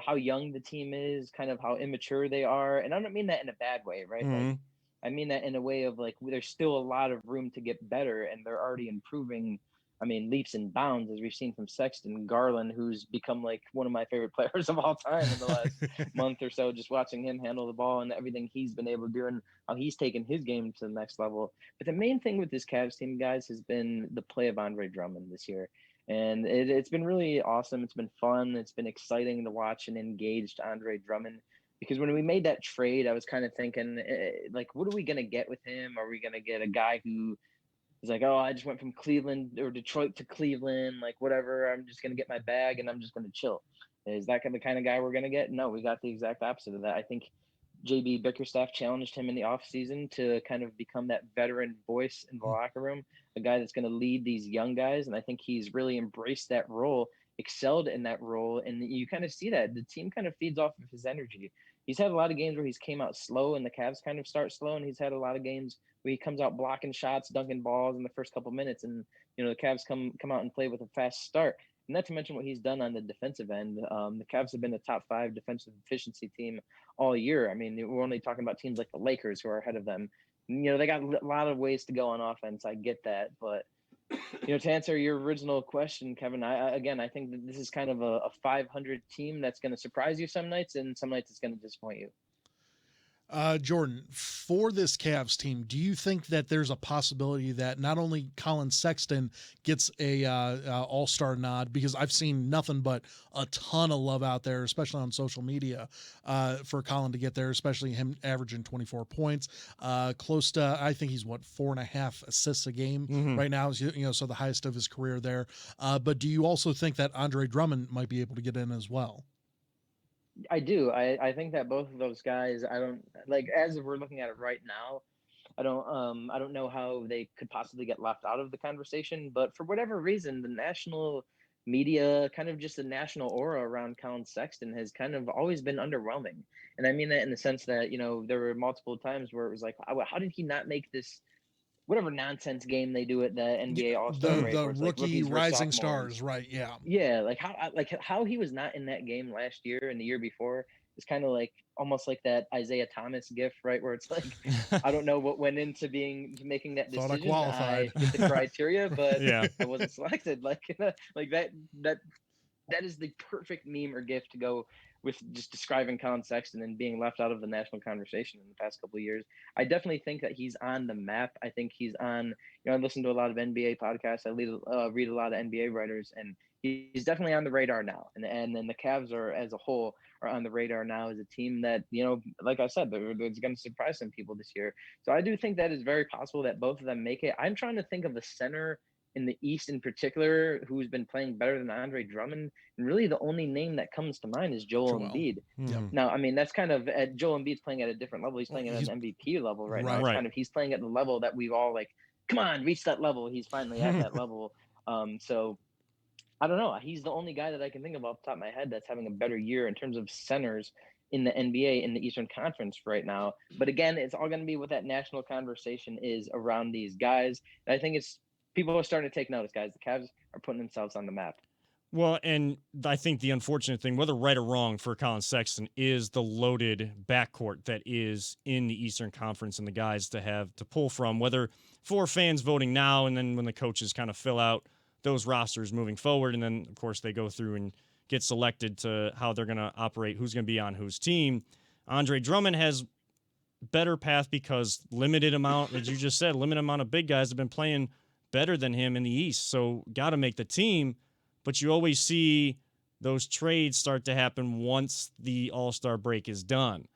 how young the team is, kind of how immature they are. And I don't mean that in a bad way, right? Like, I mean that in a way of like, there's still a lot of room to get better, and they're already improving. I mean, leaps and bounds, as we've seen from Sexton, Garland, who's become like one of my favorite players of all time in the last month or so, just watching him handle the ball and everything he's been able to do and how he's taken his game to the next level. But the main thing with this Cavs team, guys, has been the play of Andre Drummond this year. And it's been really awesome. It's been fun. It's been exciting to watch an engaged Andre Drummond. Because when we made that trade, I was kind of thinking, like, what are we going to get with him? Are we going to get a guy who is like, oh, I just went from Cleveland or Detroit to Cleveland, like, whatever, I'm just going to get my bag and I'm just going to chill? Is that the kind of guy we're going to get? No, we got the exact opposite of that. I think JB Bickerstaff challenged him in the offseason to kind of become that veteran voice in the locker room, a guy that's going to lead these young guys. And I think he's really embraced that role, excelled in that role. And you kind of see that the team kind of feeds off of his energy. He's had a lot of games where he's came out slow and the Cavs kind of start slow. And he's had a lot of games where he comes out blocking shots, dunking balls in the first couple minutes. And, you know, the Cavs come out and play with a fast start. And not to mention what he's done on the defensive end. The Cavs have been the top 5 defensive efficiency team all year. I mean, we're only talking about teams like the Lakers who are ahead of them. You know, they got a lot of ways to go on offense. I get that. But, you know, to answer your original question, Kevin, I think that this is kind of a 500 team that's going to surprise you some nights, and some nights it's going to disappoint you.
Jordan, for this Cavs team, do you think that there's a possibility that not only Colin Sexton gets a all-star nod, because I've seen nothing but a ton of love out there, especially on social media, for Colin to get there, especially him averaging 24 points, close to, I think he's 4.5 assists a game right now, you know, so the highest of his career there. But do you also think that Andre Drummond might be able to get in as well?
I do. I think that both of those guys, I don't like, as we're looking at it right now, I don't know how they could possibly get left out of the conversation, but for whatever reason, the national media, kind of just the national aura around Colin Sexton has kind of always been underwhelming. And I mean that in the sense that, you know, there were multiple times where it was like, how did he not make this, whatever nonsense game they do at the NBA All-Star break,
the rookie
like
rising stars, right?
Yeah, like how he was not in that game last year and the year before is kind of like almost like that Isaiah Thomas gif, right? Where it's like, I don't know what went into making that decision.
Thought I qualified.
I hit the criteria, but
Yeah.
I wasn't selected. Like that is the perfect meme or gif to go with just describing Colin Sexton and being left out of the national conversation in the past couple of years. I definitely think that he's on the map. I think he's on, you know, I listen to a lot of NBA podcasts. I read a lot of NBA writers, and he's definitely on the radar now. And then the Cavs are, as a whole, are on the radar now as a team that, you know, like I said, it's going to surprise some people this year. So I do think that is very possible that both of them make it. I'm trying to think of a center in the East in particular who's been playing better than Andre Drummond. And really the only name that comes to mind is Joel Embiid.
Yep.
Now, I mean, that's kind of Joel Embiid's playing at a different level. He's playing at an MVP level right now. It's kind of, he's playing at the level that we've all like, come on, reach that level. He's finally at that level. So I don't know. He's the only guy that I can think of off the top of my head that's having a better year in terms of centers in the NBA in the Eastern Conference right now. But again, it's all going to be what that national conversation is around these guys. And I think people are starting to take notice, guys. The Cavs are putting themselves on the map.
Well, and I think the unfortunate thing, whether right or wrong for Colin Sexton, is the loaded backcourt that is in the Eastern Conference and the guys to have to pull from, whether for fans voting now and then when the coaches kind of fill out those rosters moving forward. And then, of course, they go through and get selected to how they're going to operate, who's going to be on whose team. Andre Drummond has better path because limited amount, as you just said, limited amount of big guys have been playing better than him in the East. So got to make the team. But you always see those trades start to happen once the All-Star break is done.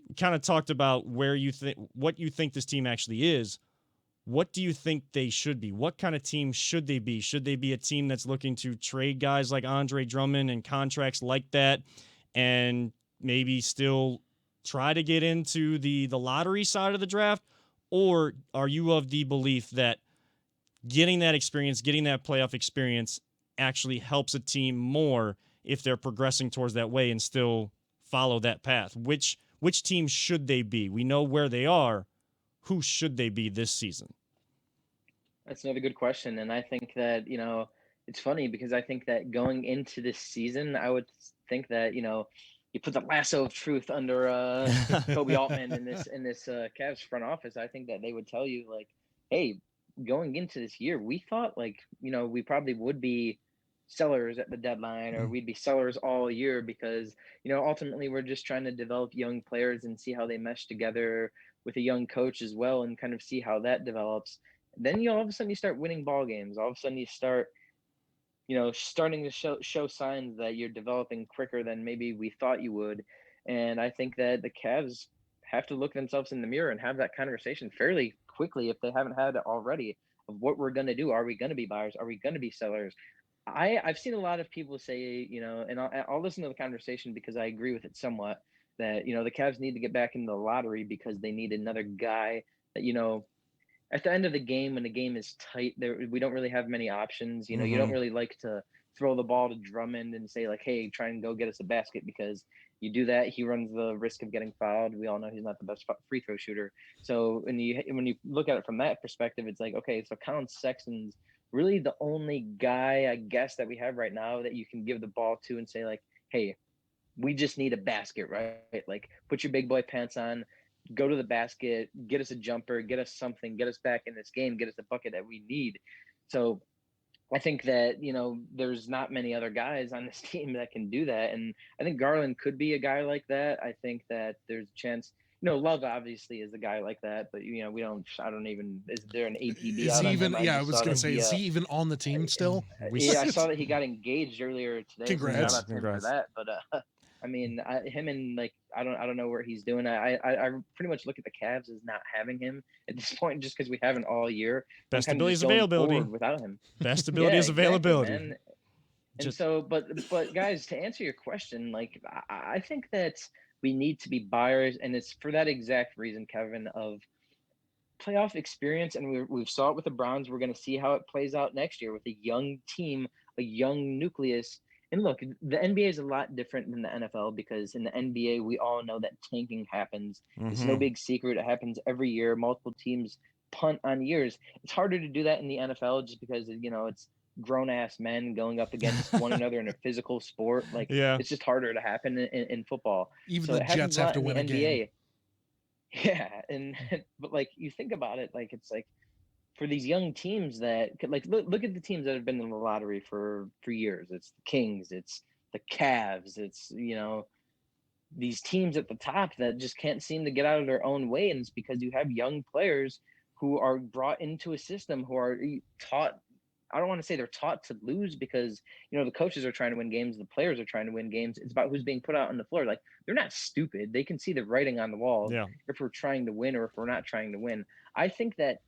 You kind of talked about what you think this team actually is. What do you think they should be? What kind of team should they be? Should they be a team that's looking to trade guys like Andre Drummond and contracts like that and maybe still try to get into the lottery side of the draft, or are you of the belief that getting that experience, getting that playoff experience actually helps a team more if they're progressing towards that way and still follow that path? Which team should they be? We know where they are. Who should they be this season?
That's another good question. And I think that, it's funny because I think that going into this season, I would think that, you put the lasso of truth under Kobe Altman in this Cavs front office. I think that they would tell you like, hey, going into this year, we thought like, we probably would be sellers at the deadline, or we'd be sellers all year because, ultimately we're just trying to develop young players and see how they mesh together with a young coach as well and kind of see how that develops. Then all of a sudden you start winning ball games. All of a sudden you start, starting to show signs that you're developing quicker than maybe we thought you would. And I think that the Cavs have to look themselves in the mirror and have that conversation fairly quickly if they haven't had it already of what we're going to do. Are we going to be buyers? Are we going to be sellers? I've seen a lot of people say, and I'll listen to the conversation because I agree with it somewhat, that, the Cavs need to get back into the lottery because they need another guy that, at the end of the game, when the game is tight, we don't really have many options. You don't really like to throw the ball to Drummond and say like, hey, try and go get us a basket, because you do that, he runs the risk of getting fouled. We all know he's not the best free throw shooter. So when you look at it from that perspective, it's like, okay, so Colin Sexton's really the only guy, I guess, that we have right now that you can give the ball to and say like, hey, we just need a basket, right? Like, put your big boy pants on, go to the basket, get us a jumper, get us something, get us back in this game, get us the bucket that we need. So I think that, there's not many other guys on this team that can do that. And I think Garland could be a guy like that. I think that there's a chance, Love obviously is a guy like that, but is there an APB
Is
out
he
on
even,
him?
I was going to say, is he even on the team still?
Yeah, I saw that he got engaged earlier today.
Congrats.
So shout out to him for that. But I mean, him and like I don't know where he's doing. I pretty much look at the Cavs as not having him at this point, just because we haven't all year.
Best ability is availability
without him.
Best ability is availability.
Exactly, man. And so, but guys, to answer your question, like I think that we need to be buyers, and it's for that exact reason, Kevin, of playoff experience, and we've saw it with the Browns. We're going to see how it plays out next year with a young team, a young nucleus. And look, the NBA is a lot different than the NFL because in the NBA, we all know that tanking happens. It's no big secret. It happens every year. Multiple teams punt on years. It's harder to do that in the NFL just because, it's grown-ass men going up against one another in a physical sport. Like, It's just harder to happen in football.
Even the Jets have to win a game.
Yeah, but like you think about it, like it's like for these young teams that like look at the teams that have been in the lottery for years. It's the Kings, it's the Cavs, it's these teams at the top that just can't seem to get out of their own way, and it's because you have young players who are brought into a system who are taught. I don't want to say they're taught to lose because, the coaches are trying to win games. The players are trying to win games. It's about who's being put out on the floor. Like, they're not stupid. They can see the writing on the wall if we're trying to win or if we're not trying to win. I think that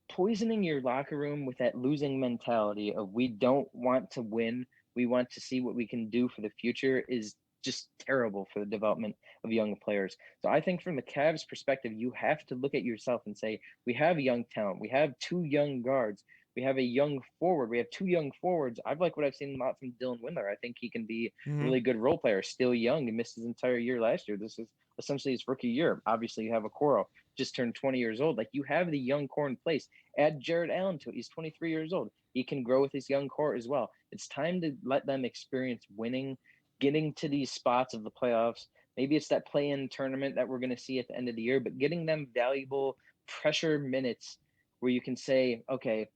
poisoning your locker room with that losing mentality of we don't want to win, we want to see what we can do for the future is just terrible for the development of young players. So I think from the Cavs perspective, you have to look at yourself and say, we have young talent. We have two young guards. We have a young forward. We have two young forwards. I've liked what I've seen out from Dylan Windler. I think he can be a really good role player. Still young. He missed his entire year last year. This is essentially his rookie year. Obviously, you have Okoro, just turned 20 years old. Like, you have the young core in place. Add Jared Allen to it. He's 23 years old. He can grow with his young core as well. It's time to let them experience winning, getting to these spots of the playoffs. Maybe it's that play-in tournament that we're going to see at the end of the year, but getting them valuable pressure minutes where you can say, okay,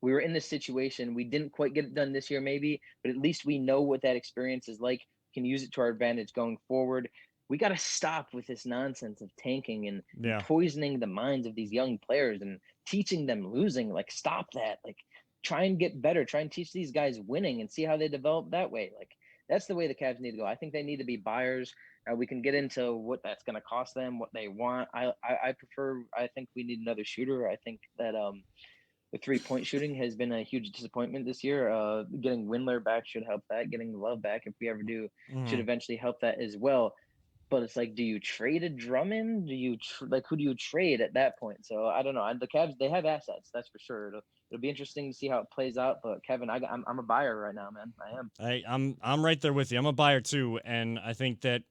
we were in this situation. We didn't quite get it done this year, maybe, but at least we know what that experience is like. We can use it to our advantage going forward. We got to stop with this nonsense of tanking and poisoning the minds of these young players and teaching them losing. Like, stop that. Like, try and get better. Try and teach these guys winning and see how they develop that way. Like, that's the way the Cavs need to go. I think they need to be buyers. We can get into what that's going to cost them, what they want. I think we need another shooter. I think that the 3-point shooting has been a huge disappointment this year. Getting Windler back should help that. Getting Love back, if we ever do, should eventually help that as well. But it's like, do you trade a Drummond? Do you like who do you trade at that point? So I don't know. And the Cavs, they have assets, that's for sure. It'll be interesting to see how it plays out. But Kevin, I'm a buyer right now, man. I am.
I'm right there with you. I'm a buyer too, and I think that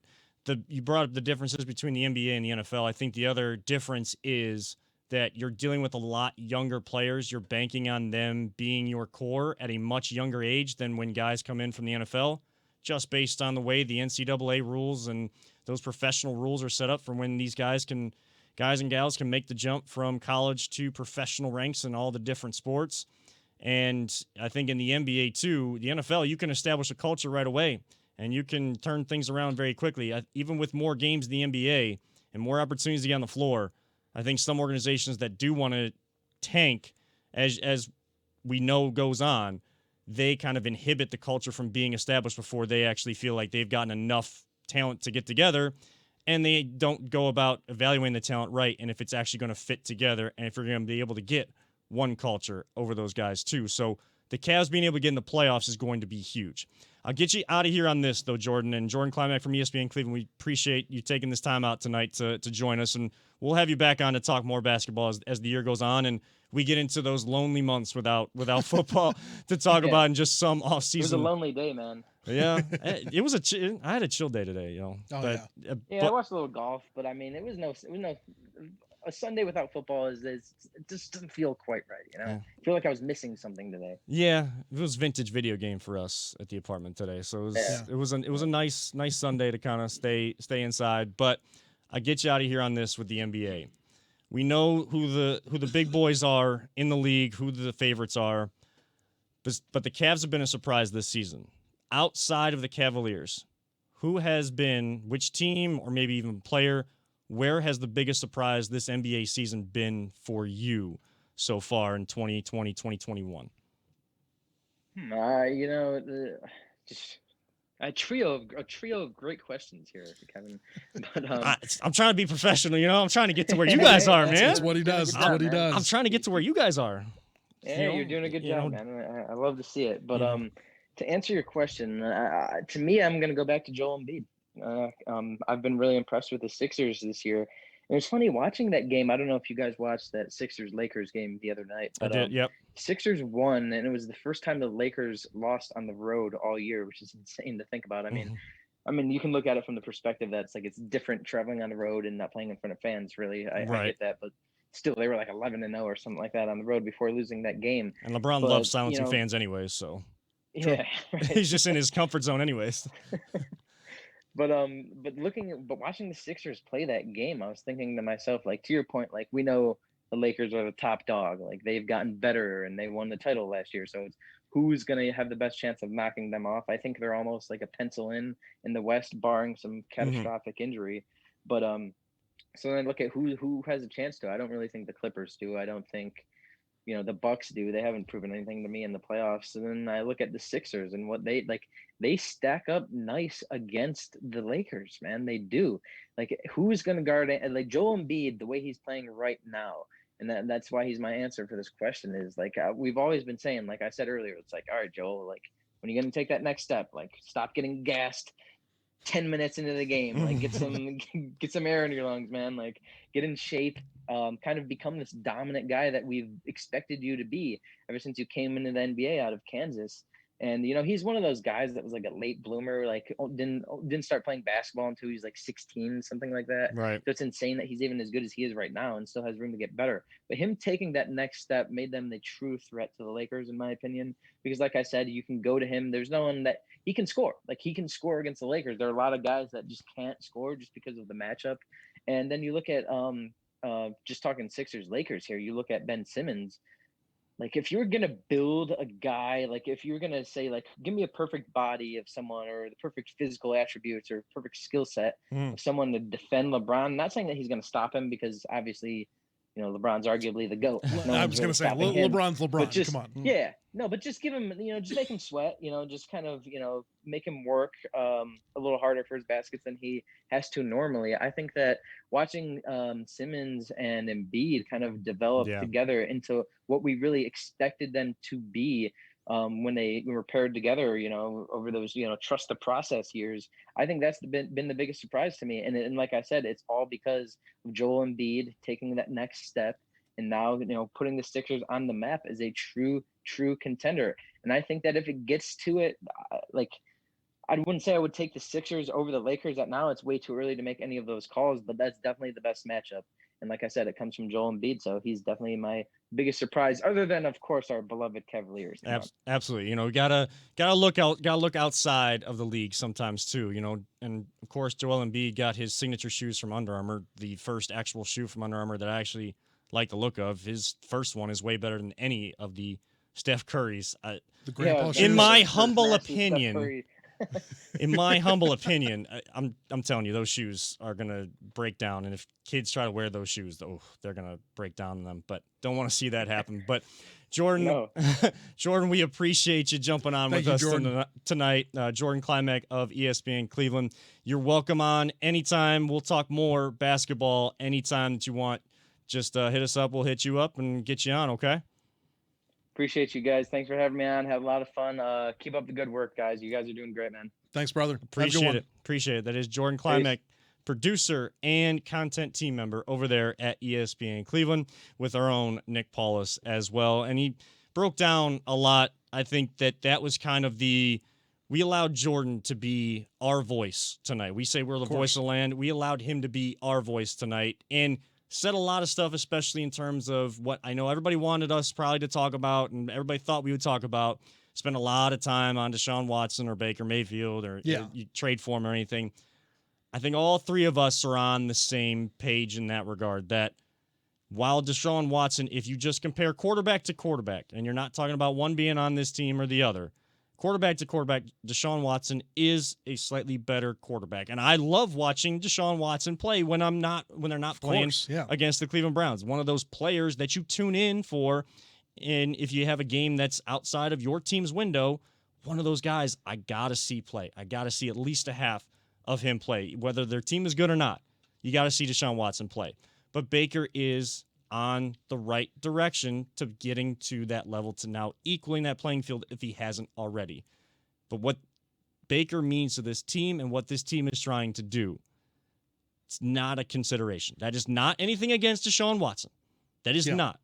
you brought up the differences between the NBA and the NFL. I think the other difference is that you're dealing with a lot younger players. You're banking on them being your core at a much younger age than when guys come in from the NFL, just based on the way the NCAA rules and those professional rules are set up for when these guys and gals can make the jump from college to professional ranks in all the different sports. And I think in the NBA too, the NFL, you can establish a culture right away and you can turn things around very quickly. Even with more games in the NBA and more opportunities to get on the floor, I think some organizations that do want to tank, as we know goes on, they kind of inhibit the culture from being established before they actually feel like they've gotten enough talent to get together, and they don't go about evaluating the talent right and if it's actually going to fit together and if you're going to be able to get one culture over those guys too. So the Cavs being able to get in the playoffs is going to be huge. I'll get you out of here on this, though, Jordan. And Jordan Klimek from ESPN Cleveland, we appreciate you taking this time out tonight to join us. And we'll have you back on to talk more basketball as the year goes on and we get into those lonely months without football to talk about in just some off season.
It was a lonely day, man.
Yeah, it was I had a chill day today,
Oh,
but, yeah. I watched a little golf, but I mean, it was no a Sunday without football it just doesn't feel quite right, you know. Yeah. I feel like I was missing something today.
Yeah, it was vintage video game for us at the apartment today, so it was a nice Sunday to kind of stay inside. But I get you out of here on this with the NBA. We know who the big boys are in the league, who the favorites are, but the Cavs have been a surprise this season. Outside of the Cavaliers, which team or maybe even player, where has the biggest surprise this NBA season been for you so far in 2020, 2021?
Just a trio of great questions here, Kevin. But
I'm trying to be professional, I'm trying to get to where you guys are, man.
That's what he does. That's what he does.
I'm trying to get to where you guys are.
Yeah, you're doing a good job, man. I love to see it. But to answer your question, to me, I'm going to go back to Joel Embiid. I've been really impressed with the Sixers this year. And it's funny watching that game. I don't know if you guys watched that Sixers-Lakers game the other night. But,
I did, yep.
Sixers won, and it was the first time the Lakers lost on the road all year, which is insane to think about. I mean, you can look at it from the perspective that's like it's different traveling on the road and not playing in front of fans, really. I get that, but still, they were like 11-0 or something like that on the road before losing that game.
And LeBron loves silencing fans anyways, so.
Yeah, right.
He's just in his comfort zone anyways.
But watching the Sixers play that game, I was thinking to myself, like, to your point, like, we know the Lakers are the top dog. Like, they've gotten better and they won the title last year. So it's who's going to have the best chance of knocking them off. I think they're almost like a pencil in the West, barring some catastrophic injury. But so then I look at who has a chance to. I don't really think the Clippers do. I don't think the Bucks do. They haven't proven anything to me in the playoffs. And then I look at the Sixers and what they stack up nice against the Lakers, man. They do. Like, who's going to guard it? And like Joel Embiid, the way he's playing right now, and that's why he's my answer for this question is like we've always been saying, like I said earlier, it's like, all right, Joel, like when are you going to take that next step? Like, stop getting gassed 10 minutes into the game. Like, get some air in your lungs, man. Like, get in shape. Kind of become this dominant guy that we've expected you to be ever since you came into the NBA out of Kansas. And he's one of those guys that was like a late bloomer, like didn't start playing basketball until he was like 16, something like that.
Right.
So it's insane that he's even as good as he is right now and still has room to get better. But him taking that next step made them the true threat to the Lakers, in my opinion, because like I said, you can go to him. There's no one that he can score. Like, he can score against the Lakers. There are a lot of guys that just can't score just because of the matchup. And then you look at just talking Sixers Lakers here, you look at Ben Simmons. Like, if you're going to build a guy, like if you're going to say, like, give me a perfect body of someone or the perfect physical attributes or perfect skill set of someone to defend LeBron, I'm not saying that he's going to stop him because obviously, LeBron's arguably the GOAT.
I was going to say, LeBron's LeBron.
But just,
come on.
Yeah. No, but just give him, just make him sweat, just kind of, make him work a little harder for his baskets than he has to normally. I think that watching Simmons and Embiid kind of develop together into what we really expected them to be when they were paired together, over those, trust the process years. I think that's been the biggest surprise to me. And like I said, it's all because of Joel Embiid taking that next step and now, putting the Sixers on the map as a true contender. And I think that if it gets to it, I wouldn't say I would take the Sixers over the Lakers. That now it's way too early to make any of those calls, but that's definitely the best matchup. And like I said, it comes from Joel Embiid, so he's definitely my biggest surprise, other than, of course, our beloved Cavaliers.
Absolutely, gotta look outside of the league sometimes too. And of course, Joel Embiid got his signature shoes from Under Armour, the first actual shoe from Under Armour that I actually like the look of. His first one is way better than any of the Steph Curry's. In my humble opinion. In my humble opinion, I'm telling you, those shoes are gonna break down, and if kids try to wear those shoes, they're gonna break down in them. But don't want to see that happen. But Jordan,
No.
Jordan, we appreciate you jumping on with us tonight. Jordan Klimek of ESPN Cleveland. You're welcome on anytime. We'll talk more basketball anytime that you want. Just hit us up. We'll hit you up and get you on. Okay.
Appreciate you guys. Thanks for having me on. Had a lot of fun. Keep up the good work, guys. You guys are doing great, man.
Thanks, brother.
Appreciate it. That is Jordan Klimek, producer and content team member over there at ESPN Cleveland, with our own Nick Paulus as well. And he broke down a lot. I think that was kind of we allowed Jordan to be our voice tonight. We say we're the voice of the land. We allowed him to be our voice tonight. And said a lot of stuff, especially in terms of what I know everybody wanted us probably to talk about and everybody thought we would talk about. Spend a lot of time on Deshaun Watson or Baker Mayfield or you trade for him or anything. I think all three of us are on the same page in that regard, that while Deshaun Watson, if you just compare quarterback to quarterback, and you're not talking about one being on this team or the other, quarterback to quarterback, Deshaun Watson is a slightly better quarterback. And I love watching Deshaun Watson play when they're not playing against the Cleveland Browns. One of those players that you tune in for, and if you have a game that's outside of your team's window, one of those guys I got to see play. I got to see at least a half of him play. Whether their team is good or not, you got to see Deshaun Watson play. But Baker is on the right direction to getting to that level, to now equaling that playing field if he hasn't already. But what Baker means to this team and what this team is trying to do, it's not a consideration. That is not anything against Deshaun Watson. That is not.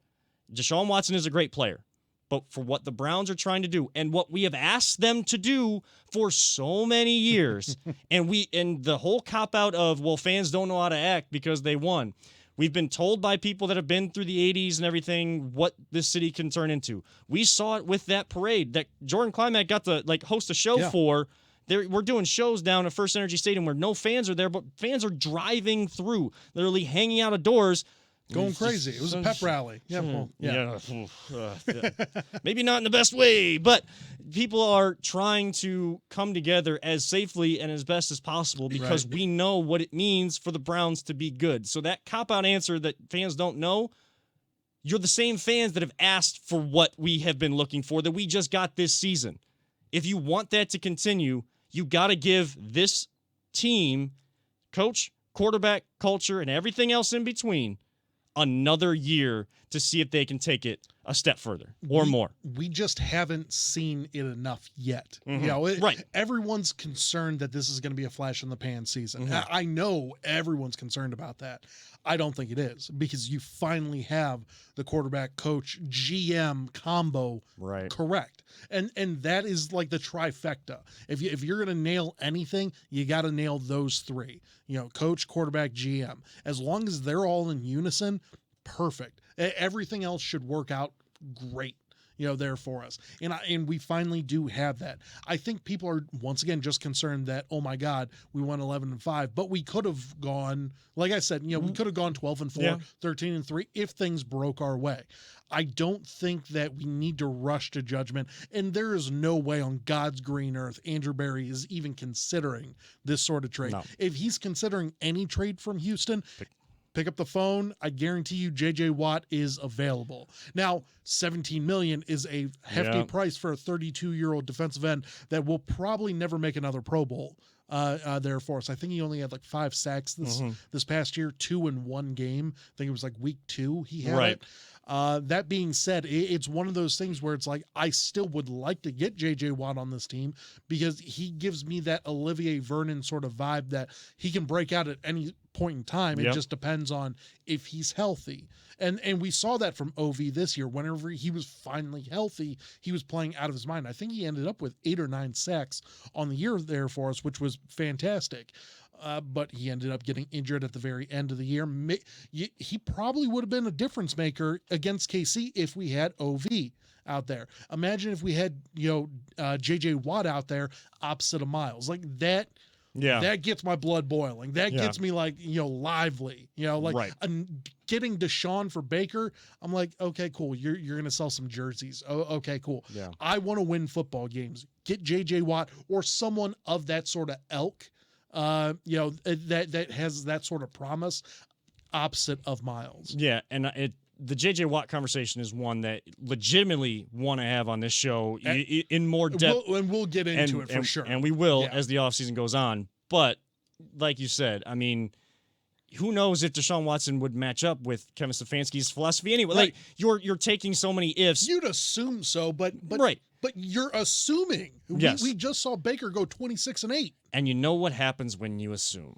Deshaun Watson is a great player. But for what the Browns are trying to do and what we have asked them to do for so many years, and the whole cop-out of, well, fans don't know how to act because they won. We've been told by people that have been through the 80s and everything what this city can turn into. We saw it with that parade that Jordan Klimek got to host a show for. We're doing shows down at First Energy Stadium where no fans are there, but fans are driving through, literally hanging out of doors.
Going crazy. It was a pep rally.
Maybe not in the best way, but people are trying to come together as safely and as best as possible because we know what it means for the Browns to be good. So that cop-out answer that fans don't know, you're the same fans that have asked for what we have been looking for that we just got this season. If you want that to continue, you got to give this team, coach, quarterback, culture, and everything else in between another year to see if they can take it a step further or more.
We just haven't seen it enough yet. Everyone's concerned that this is going to be a flash in the pan season. I know everyone's concerned about that. I don't think it is, because you finally have the quarterback, coach, GM combo correct. And that is like the trifecta. If you're going to nail anything, you got to nail those three. Coach, quarterback, GM. As long as they're all in unison, perfect. Everything else should work out great. There for us. And we finally do have that. I think people are once again just concerned that, oh my God, we won 11-5, but we could have gone, like I said, we could have gone 12-4, 13-3 if things broke our way. I don't think that we need to rush to judgment, and there is no way on God's green earth Andrew Berry is even considering this sort of trade. No. If he's considering any trade from Houston, pick up the phone. I guarantee you J.J. Watt is available. Now, $17 million is a hefty price for a 32-year-old defensive end that will probably never make another Pro Bowl there for us. I think he only had 5 sacks this past year, 2 in one game. I think it was week 2 he had it. That being said, it's one of those things where it's like I still would like to get J.J. Watt on this team because he gives me that Olivier Vernon sort of vibe that he can break out at any point in time. It just depends on if he's healthy. And we saw that from OV this year. Whenever he was finally healthy, he was playing out of his mind. I think he ended up with 8 or 9 sacks on the year there for us, which was fantastic. But he ended up getting injured at the very end of the year. He probably would have been a difference maker against KC if we had OV out there. Imagine if we had, J.J. Watt out there opposite of Miles. Like that.
Yeah.
That gets my blood boiling. That gets me like, lively,
Right.
Getting Deshaun for Baker. I'm like, okay, cool. You're going to sell some jerseys. Oh, okay, cool.
Yeah.
I want to win football games. Get JJ Watt or someone of that sort of ilk, that has that sort of promise opposite of Miles.
Yeah. And the JJ Watt conversation is one that legitimately want to have on this show in more depth.
We'll get into it for sure.
And we will as the offseason goes on. But like you said, I mean, who knows if Deshaun Watson would match up with Kevin Stefanski's philosophy anyway?
Right.
Like you're taking so many ifs.
You'd assume so, but
right.
But you're assuming.
Yes.
We just saw Baker go 26-8.
And you know what happens when you assume.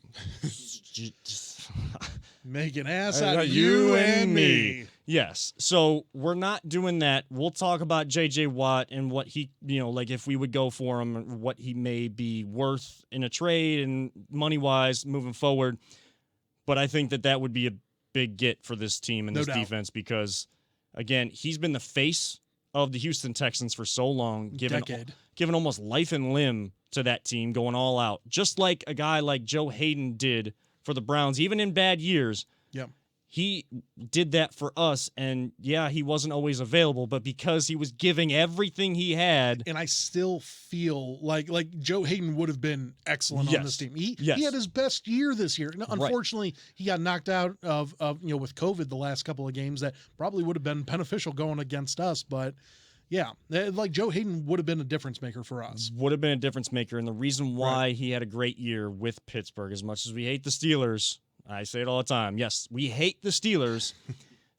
Make an ass out of you and me.
Yes. So we're not doing that. We'll talk about J.J. Watt and what he, like if we would go for him, what he may be worth in a trade and money-wise moving forward. But I think that would be a big get for this team and this defense because, again, he's been the face of the Houston Texans for so long, given almost life and limb to that team, going all out. Just like a guy like Joe Hayden did for the Browns, even in bad years.
Yeah.
He did that for us, and he wasn't always available, but because he was giving everything he had.
And I still feel like Joe Hayden would have been excellent on this team. He had his best year this year. Unfortunately, he got knocked out of with COVID the last couple of games that probably would have been beneficial going against us, but yeah, like Joe Hayden would have been a difference maker for us.
Would have been a difference maker, and the reason why he had a great year with Pittsburgh, as much as we hate the Steelers, I say it all the time. Yes, we hate the Steelers.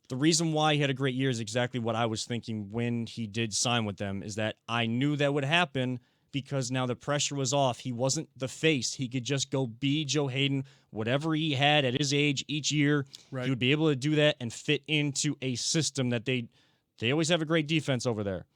The reason why he had a great year is exactly what I was thinking when he did sign with them, is that I knew that would happen because now the pressure was off. He wasn't the face. He could just go be Joe Hayden, whatever he had at his age each year. Right. He would be able to do that and fit into a system that they always have a great defense over there.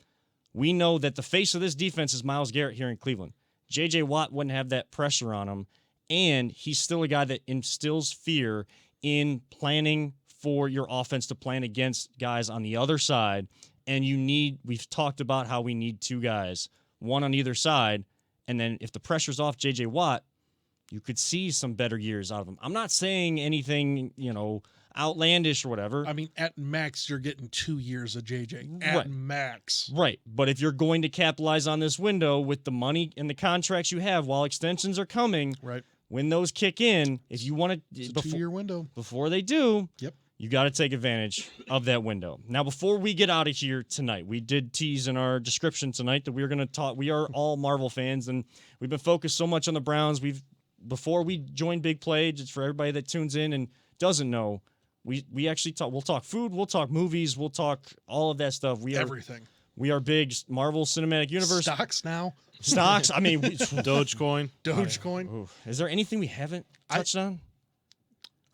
We know that the face of this defense is Myles Garrett here in Cleveland. J.J. Watt wouldn't have that pressure on him. And he's still a guy that instills fear in planning for your offense to plan against guys on the other side. And we've talked about how we need 2 guys, one on either side. And then if the pressure's off J.J. Watt, you could see some better years out of him. I'm not saying anything, outlandish or whatever.
I mean, at max, you're getting 2 years of JJ. At max.
Right. But if you're going to capitalize on this window with the money and the contracts you have while extensions are coming,
right,
when those kick in, if you want to,
it's a 2-year window.
Before they do,
you
got to take advantage of that window. Now, before we get out of here tonight, we did tease in our description tonight that we were going to talk. We are all Marvel fans, and we've been focused so much on the Browns. Before we joined Big Play, just for everybody that tunes in and doesn't know, we actually talk. We'll talk food, we'll talk movies, we'll talk all of that stuff.
Everything.
We are big Marvel Cinematic Universe.
Stocks now.
Stocks. I mean,
Dogecoin.
Dogecoin.
Is there anything we haven't touched on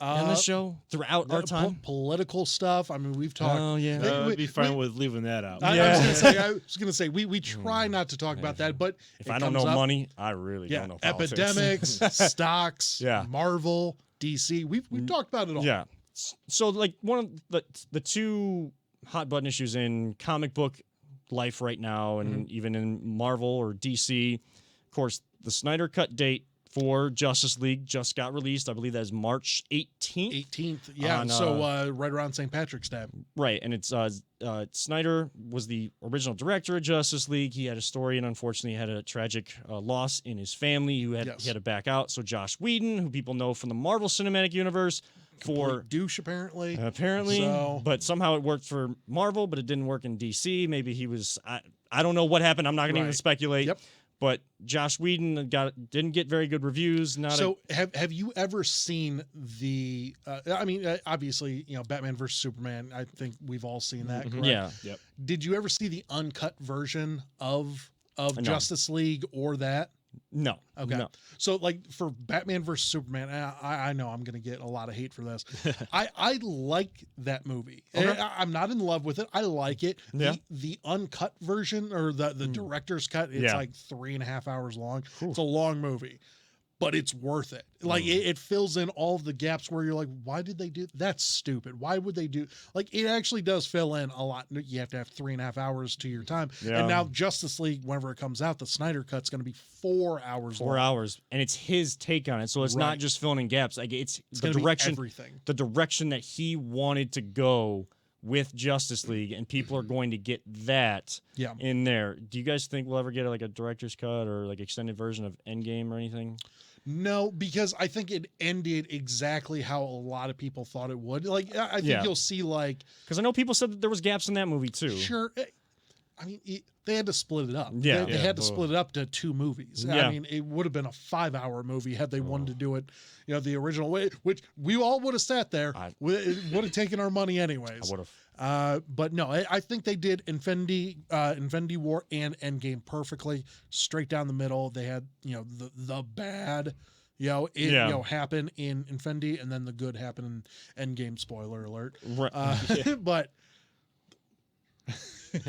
this show throughout our time?
Political stuff. I mean, we've talked.
Oh yeah.
I'd be fine with leaving that out.
I was gonna say we try not to talk about that, but
if I don't know money, I really don't know politics.
Epidemics, stocks, Marvel, DC. We've talked about it all.
Yeah. So like one of the 2 hot button issues in comic book life right now, and even in Marvel or DC, of course, the Snyder Cut date for Justice League just got released. I believe that is March 18th.
18th, yeah. So right around St. Patrick's Day. Right,
and it's Snyder was the original director of Justice League. He had a story, and unfortunately had a tragic loss in his family. He had to back out. So Josh Whedon, who people know from the Marvel Cinematic Universe, for
douche apparently,
but somehow it worked for Marvel, but it didn't work in DC. Maybe he was. I don't know what happened. I'm not going to even speculate.
Yep.
But Josh Whedon didn't get very good reviews.
Have you ever seen the? Obviously, Batman versus Superman. I think we've all seen that. Correct?
Yeah.
Yep.
Did you ever see the uncut version of
No.
Justice League or that?
No.
Okay.
No.
So like for Batman versus Superman, I know I'm going to get a lot of hate for this. I like that movie.
Okay.
I'm not in love with it. I like it.
Yeah.
The uncut version or the director's cut, it's like 3.5 hours long. It's a long movie, but it's worth it. Like it fills in all of the gaps where you're like, why did they do that's stupid? Why would they do like it actually does fill in a lot. You have to have 3.5 hours to your time.
Yeah.
And now Justice League, whenever it comes out, the Snyder cut's going to be 4 hours
4
long.
hours, and it's his take on it, so it's not
Right.
just filling in gaps. Like it's the
gonna be
direction,
everything.
the direction that he wanted to go with Justice League, and people are going to get that
Yeah.
in there. Do you guys think we'll ever get like a director's cut or like extended version of Endgame or anything?
No, because I think it ended exactly how a lot of people thought it would. Like, I think
Yeah.
you'll see, like,
Because I know people said that there was gaps in that movie too.
sure. I mean, they had to split it up.
Yeah.
They had to split it up to 2 movies.
Yeah.
I mean, it would have been a 5-hour movie had they wanted to do it, the original way, which we all would have sat there. It would have taken our money anyways.
I would have.
But no, I think they did Infinity War and Endgame perfectly, straight down the middle. They had the bad, happen in Infinity, and then the good happen in Endgame. Spoiler alert.
Right.
But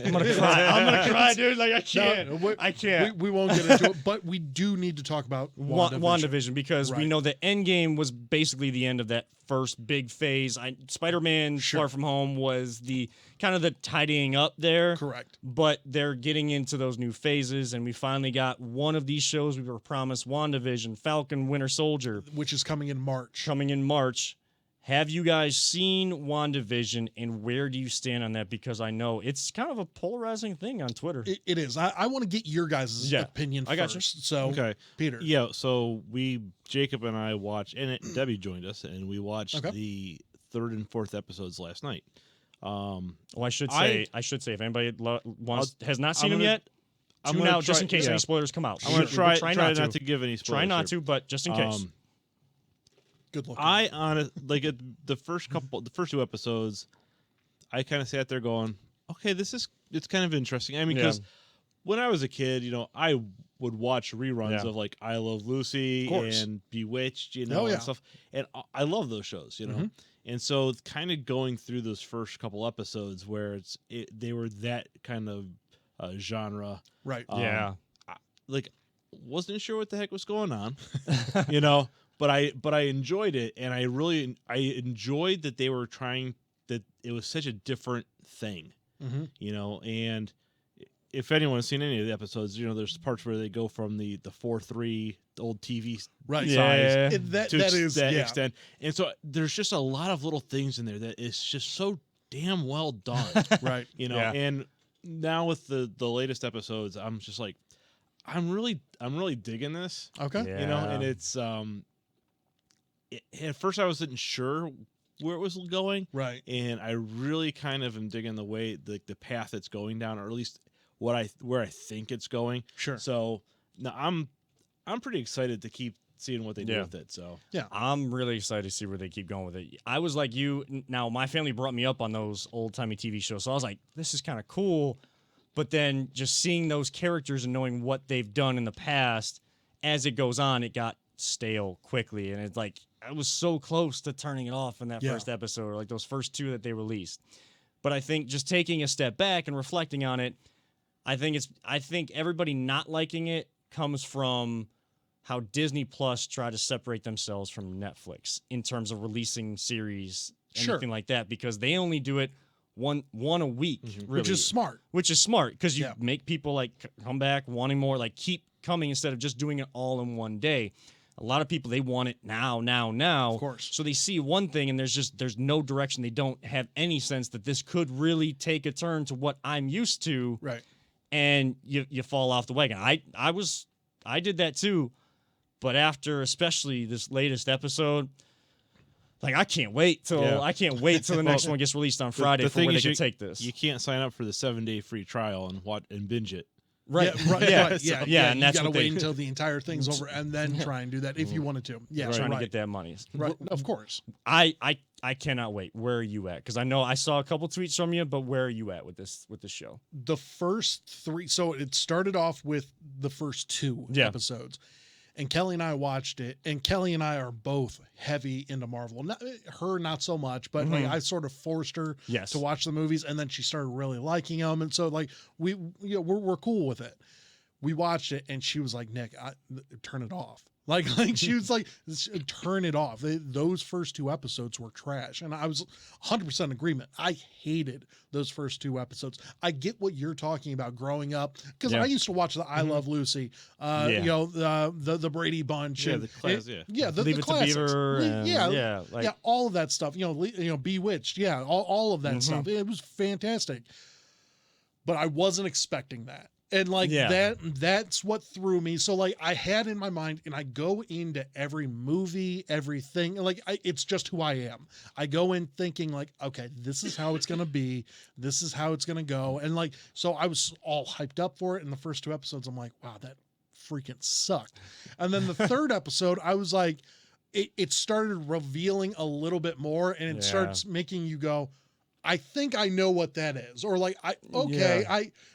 I'm gonna cry. I'm gonna cry, dude. Like I can't.
No,
I can't.
we won't get into it. But we do need to talk about
WandaVision, because we
Right.
know that Endgame was basically the end of that first big phase. Spider-Man Far From Home was the kind of the tidying up there.
Correct.
But they're getting into those new phases, and we finally got one of these shows we were promised, WandaVision, Falcon Winter Soldier,
which is coming in March.
Have you guys seen WandaVision, and where do you stand on that? Because I know it's kind of a polarizing thing on Twitter.
It is. I want to get your guys' opinion
I got you.
first. So,
Okay.
Peter.
Yeah, so Jacob and I watched, and Debbie joined us, and we watched the 3rd and 4th episodes last night.
I should say, if anybody has not seen them yet, tune out just in case any spoilers come out.
I'm going to try not to give any spoilers.
Try not to, but just in case.
Good luck.
The first 2 episodes, I kind of sat there going, okay, it's kind of interesting. I mean, because when I was a kid, I would watch reruns of like I Love Lucy and Bewitched, and stuff. And I love those shows, And so kind of going through those first couple episodes where they were that kind of genre.
Right.
Wasn't sure what the heck was going on, But I enjoyed it, and I enjoyed that they were trying, that it was such a different thing, And if anyone's seen any of the episodes, there's parts where they go from the 4:3 old TV size to extent, and so there's just a lot of little things in there that is just so damn well done,
right?
And now with the latest episodes, I'm just like, I'm really digging this,
okay,
and it's at first I wasn't sure where it was going,
right?
And I really kind of am digging the way the path it's going down, or at least where I think it's going.
Sure.
So now I'm pretty excited to keep seeing what they do with it. So
yeah,
I'm really excited to see where they keep going with it. I was like you. Now my family brought me up on those old timey TV shows, so I was like, this is kind of cool. But then just seeing those characters and knowing what they've done in the past, as it goes on, it got stale quickly, and it's like I was so close to turning it off in that first episode, or like those first 2 that they released. But I think just taking a step back and reflecting on it, I think everybody not liking it comes from how Disney Plus tried to separate themselves from Netflix in terms of releasing series, anything like that, because they only do it one a week, really,
which is smart.
Because you make people like come back wanting more, like keep coming instead of just doing it all in one day. A lot of people, they want it now.
Of course.
So they see one thing and there's no direction. They don't have any sense that this could really take a turn to what I'm used to.
Right.
And you fall off the wagon. I did that too. But after especially this latest episode, like I can't wait till the next one gets released on Friday for where they can take this.
You can't sign up for the 7-day free trial and binge it.
Right.
Yeah, right.
Yeah.
Right. Yeah.
Yeah, and
you
that's
gotta
what
wait
they-
until the entire thing's over and then try and do that if you wanted to. Yeah,
trying
right.
to get that money.
Right. Of course.
I cannot wait. Where are you at? Because I know I saw a couple tweets from you, but where are you at with this show?
The first 3, so it started off with the first 2
Yeah.
episodes. And Kelly and I watched it, and Kelly and I are both heavy into Marvel. Not so much, but like I sort of forced her
Yes.
to watch the movies, and then she started really liking them, and so like we're cool with it. We watched it, and she was like, "Nick, turn it off." Like she was like, "Turn it off." Those first 2 episodes were trash, and I was 100% agreement. I hated those first 2 episodes. I get what you're talking about growing up because
Yeah.
I used to watch the I Love Lucy, you know, the Brady Bunch,
Yeah,
and
the class, yeah.
the
Leave It to
classics.
Beaver. And,
yeah,
like,
all of that stuff. You know, Bewitched. Yeah, all of that
Mm-hmm.
stuff. It was fantastic, but I wasn't expecting that. And like
Yeah.
that's what threw me. So like I had in my mind, and I go into every movie, everything, like it's just who I am. I go in thinking like, okay, this is how it's gonna be, this is how it's gonna go, and like so I was all hyped up for it. In the first 2 episodes, I'm like, wow, that freaking sucked. And then the third episode, I was like, it started revealing a little bit more, and it
Yeah.
starts making you go, I think I know what that is. Or like,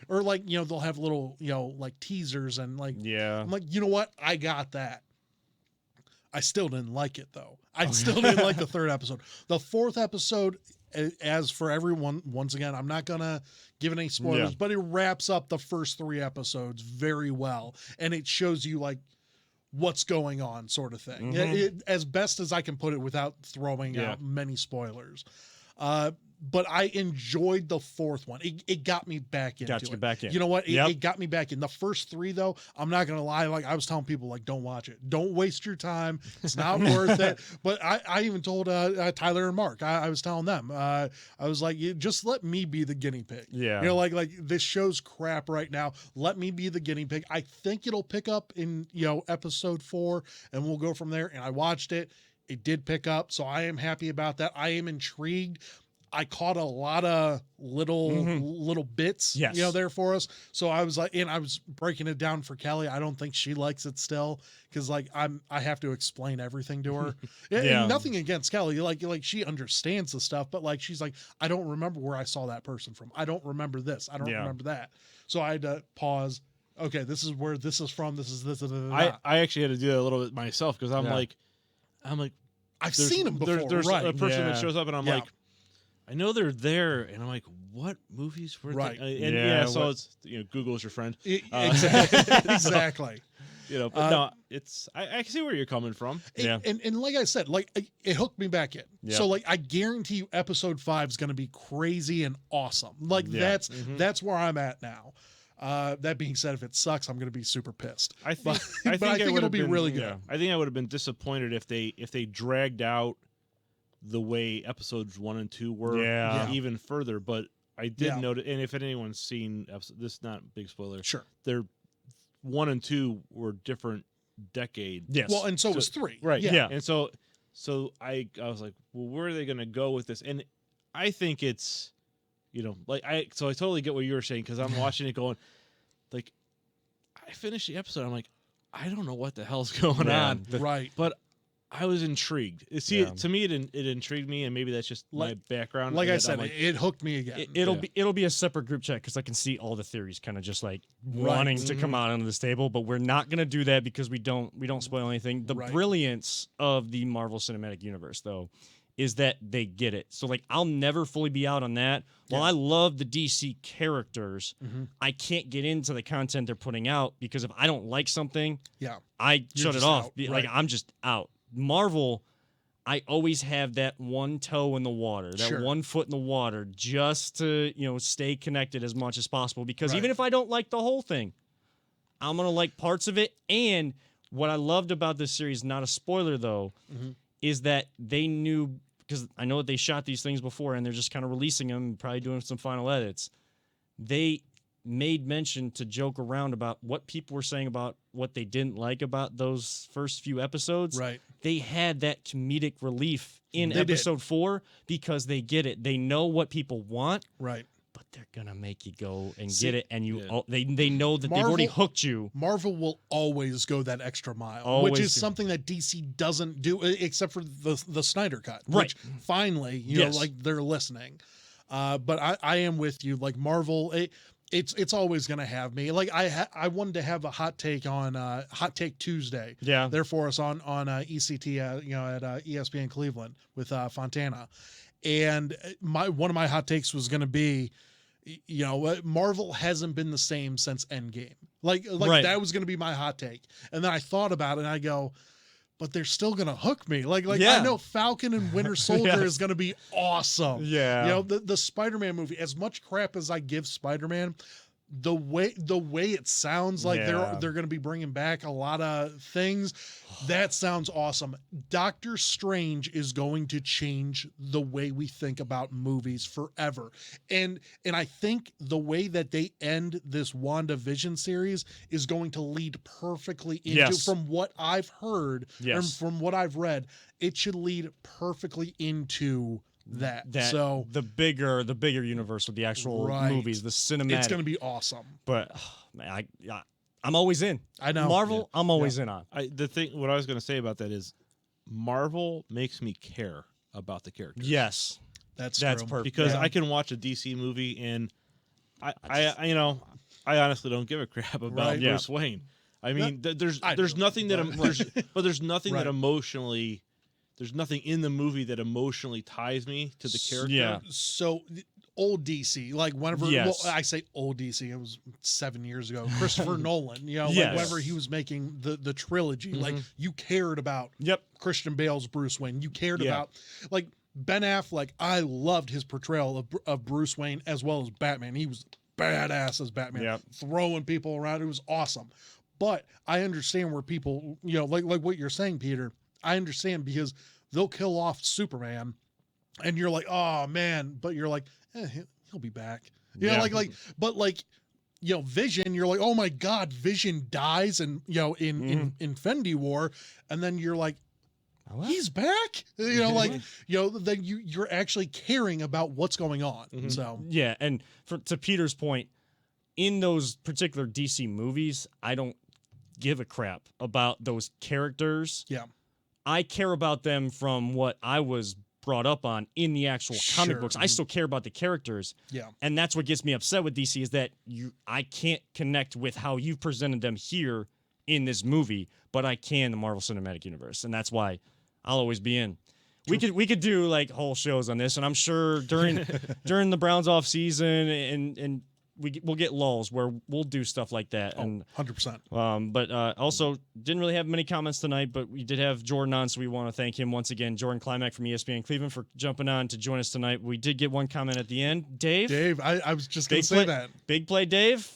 or like, you know, they'll have little, you know, like teasers and like,
yeah.
I'm like, you know what? I got that. I still didn't like it though. I still didn't like the 3rd episode. The 4th episode, as for everyone, once again, I'm not going to give any spoilers,
Yeah.
but it wraps up the first 3 episodes very well. And it shows you like what's going on sort of thing. As best as I can put it without throwing out many spoilers. But I enjoyed the 4th one. It got me back into
Got you
it.
back in.
You know what?
Yep.
It got me back in. The first 3 though, I'm not gonna lie. Like I was telling people, like don't watch it. Don't waste your time. It's not worth it. But I even told Tyler and Mark. I was telling them. I was like, just let me be the guinea pig.
Yeah.
You know, like this show's crap right now. Let me be the guinea pig. I think it'll pick up in episode 4, and we'll go from there. And I watched it. It did pick up, so I am happy about that. I am intrigued. I caught a lot of little bits,
Yes.
there for us. So I was like, and I was breaking it down for Kelly. I don't think she likes it still because like I have to explain everything to her. And nothing against Kelly, like she understands the stuff, but like she's like, I don't remember where I saw that person from. I don't remember this. I don't remember that. So I had to pause. Okay, this is where this is from. This is this.
I actually had to do that a little bit myself because I'm like,
I've seen him before.
There's
right?
a person
Yeah.
that shows up, and I'm like, I know they're there, and I'm like, what movies were
Right.
they? And
Yeah,
so
what-
it's Google's your friend.
Exactly. Exactly.
But no, it's I can see where you're coming from.
Yeah.
And like I said, like it hooked me back in.
Yeah.
So like I guarantee you episode 5 is going to be crazy and awesome. Like
Yeah.
that's where I'm at now. That being said, if it sucks, I'm going to be super pissed.
I think
But I think
would
it'll
have
be
been-
really good.
yeah.
I think I would have been disappointed if they dragged out the way episodes 1 and 2 were
Yeah.
even further. But I did
Yeah.
notice, and if anyone's seen this, is not a big spoiler.
Sure.
They're 1 and 2 were different decade.
Yes.
Well, and so was 3.
Right.
Yeah.
And so I was like, well, where are they going to go with this? And I think it's, I totally get what you were saying because I'm watching it going, like, I finished the episode. I'm like, I don't know what the hell's going
Yeah.
on,
Right.
but I was intrigued. See,
Yeah.
to me, it intrigued me, and maybe that's just my background.
Like
and
I
that
said,
I'm
it hooked me again.
It'll be a separate group chat because I can see all the theories kind of just like wanting to come out onto this table, but we're not going to do that because we don't spoil anything. The
Right.
brilliance of the Marvel Cinematic Universe, though, is that they get it. So like I'll never fully be out on that. While I love the DC characters, I can't get into the content they're putting out because if I don't like something,
yeah.
I shut it
just
off.
out,
Like
right.
I'm just out. Marvel, I always have that one toe in the water, that
Sure.
one foot in the water, just to stay connected as much as possible. Because
Right.
even if I don't like the whole thing, I'm gonna like parts of it. And what I loved about this series, not a spoiler though, is that they knew, because I know that they shot these things before and they're just kind of releasing them, probably doing some final edits. They made mention to joke around about what people were saying about what they didn't like about those first few episodes.
Right.
They had that comedic relief in
They did.
episode 4 because they get it. They know what people want,
Right.
but they're gonna make you go and
See,
get it, and you
yeah.
they know that they've already
Marvel-
hooked you.
Marvel will always go that extra mile,
Always
which is
do.
something that DC doesn't do, except for the Snyder cut.
Right.
Which finally,
Yes.
know, like they're listening. But I am with you. Like Marvel, it's always gonna have me. Like I wanted to have a hot take on Hot Take Tuesday.
Yeah.
There for us on ECT, at ESPN Cleveland with Fontana, and one of my hot takes was gonna be, Marvel hasn't been the same since Endgame. Like
Right.
that was going to be my hot take. And then I thought about it and I go, but they're still going to hook me. Like
Yeah.
I know Falcon and Winter Soldier
Yes.
is going to be awesome.
Yeah.
The Spider-Man movie, as much crap as I give Spider-Man, the way it sounds like
Yeah.
they're going to be bringing back a lot of things, that sounds awesome. Doctor Strange is going to change the way we think about movies forever, and I think the way that they end this WandaVision series is going to lead perfectly into,
Yes.
from what I've heard and
Yes.
from what I've read, it should lead perfectly into that. So
the bigger universe with the actual
Right.
movies, the cinematic.
it's going to be awesome.
But man, I'm always in.
I know.
Marvel, I'm always in on.
What I was going to say about that is Marvel makes me care about the characters.
Yes,
That's
that's
true.
perfect.
Because
Yeah.
I can watch a DC movie and I honestly don't give a crap about
Right.
Yeah.
Bruce Wayne. I mean, there's
I
there's
do,
nothing that
but-
there's nothing
Right.
that emotionally, there's nothing in the movie that emotionally ties me to the character.
Yeah.
So old DC, like whenever,
Yes.
well, I say old DC, it was 7 years ago. Christopher Nolan, like
Yes.
whenever he was making the trilogy, like
Mhm.
you cared about
Yep.
Christian Bale's Bruce Wayne. You cared
Yeah.
about, like, Ben Affleck. I loved his portrayal of Bruce Wayne as well as Batman. He was badass as Batman,
Yep.
throwing people around. It was awesome. But I understand where people, like what you're saying, Peter. I understand because they'll kill off Superman, and you're like, oh man, but you're like, he'll be back.
Yeah.
But Vision, you're like, oh my God, Vision dies, and in Infinity War, and then you're like, he's back. Then you're actually caring about what's going on.
Mhm.
So
Yeah, and to Peter's point, in those particular DC movies, I don't give a crap about those characters.
Yeah.
I care about them from what I was brought up on in the actual comic
Sure.
books. I still care about the characters.
yeah,
And that's what gets me upset with DC is that I can't connect with how you've presented them here in this movie, but I can the Marvel Cinematic Universe. And that's why I'll always be in. We could do like whole shows on this, and I'm sure during the Browns off season and we'll get lulls where we'll do stuff like that. And
100%.
but also didn't really have many comments tonight, but we did have Jordan on, so we want to thank him once again. Jordan Klimek from ESPN Cleveland for jumping on to join us tonight. We did get one comment at the end. Dave,
I was just gonna
Big
say
play-
that.
big play, Dave.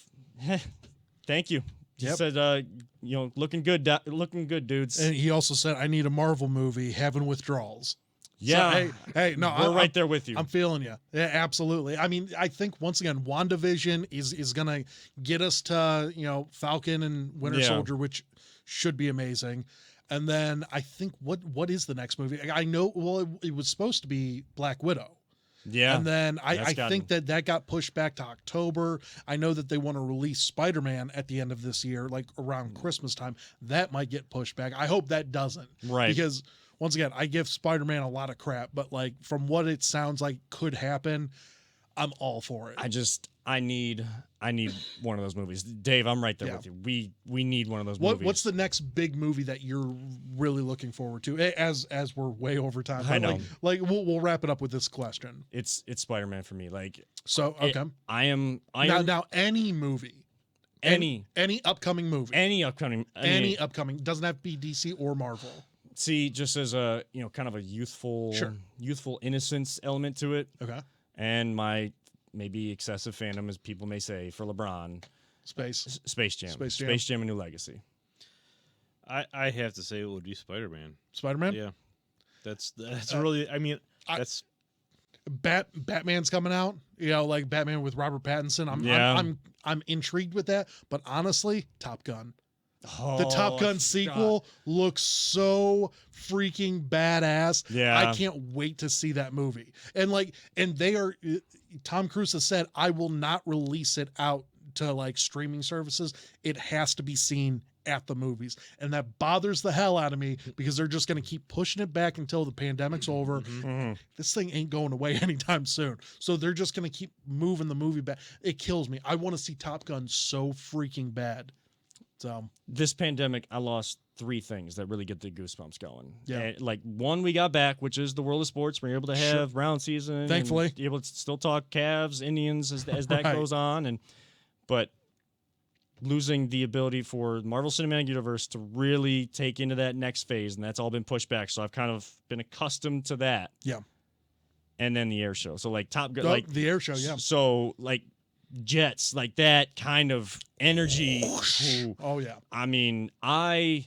Thank you. He
Yep.
said, looking good, dudes.
And he also said, I need a Marvel movie having withdrawals.
yeah,
So, hey, no,
we're right there with you.
I'm feeling you. Yeah, absolutely. I mean, I think once again, WandaVision is gonna get us to Falcon and Winter
Yeah.
Soldier, which should be amazing. And then I think what is the next movie? I know. Well, it was supposed to be Black Widow.
yeah,
And then I
that's
think that got pushed back to October. I know that they want to release Spider-Man at the end of this year, like around Christmas time. That might get pushed back. I hope that doesn't.
right.
Because once again, I give Spider-Man a lot of crap, but like from what it sounds like could happen, I'm all for it.
I need one of those movies. Dave, I'm right there
Yeah.
with you. We need one of those
What's
movies.
the next big movie that you're really looking forward to? As we're way over time.
I
But,
know.
Like we'll wrap it up with this question.
It's Spider-Man for me. Like
So okay.
I am
Now any movie,
any
upcoming movie,
upcoming
any upcoming, doesn't have to be DC or Marvel.
see just as a kind of a youthful
Sure.
innocence element to it,
Okay.
and my maybe excessive fandom, as people may say, for LeBron.
Space.
Space Jam.
Space Jam.
Space Jam: A New Legacy.
I have to say it would be Spider-Man.
Spider-Man?
Yeah, that's really. I mean,
I-
that's
Batman's coming out, like Batman with Robert Pattinson.
Yeah.
I'm intrigued with that, but honestly, Top Gun. The Top Gun sequel looks so freaking badass.
Yeah.
I can't wait to see that movie. And Tom Cruise has said, I will not release it out to like streaming services. It has to be seen at the movies. And that bothers the hell out of me because they're just going to keep pushing it back until the pandemic's over. This thing ain't going away anytime soon. So they're just going to keep moving the movie back. It kills me. I want to see Top Gun so freaking bad. So
this pandemic, I lost 3 things that really get the goosebumps going.
Yeah.
And, like, one we got back, which is the world of sports. We're able to have round season.
Thankfully.
And able to still talk Cavs, Indians as that
Right.
goes on. But losing the ability for Marvel Cinematic Universe to really take into that next phase, and that's all been pushed back. So I've kind of been accustomed to that.
Yeah.
And then the air show. So like Top Gun,
the air show, yeah.
So like jets, like that kind of energy. Ooh.
Oh yeah.
I mean, I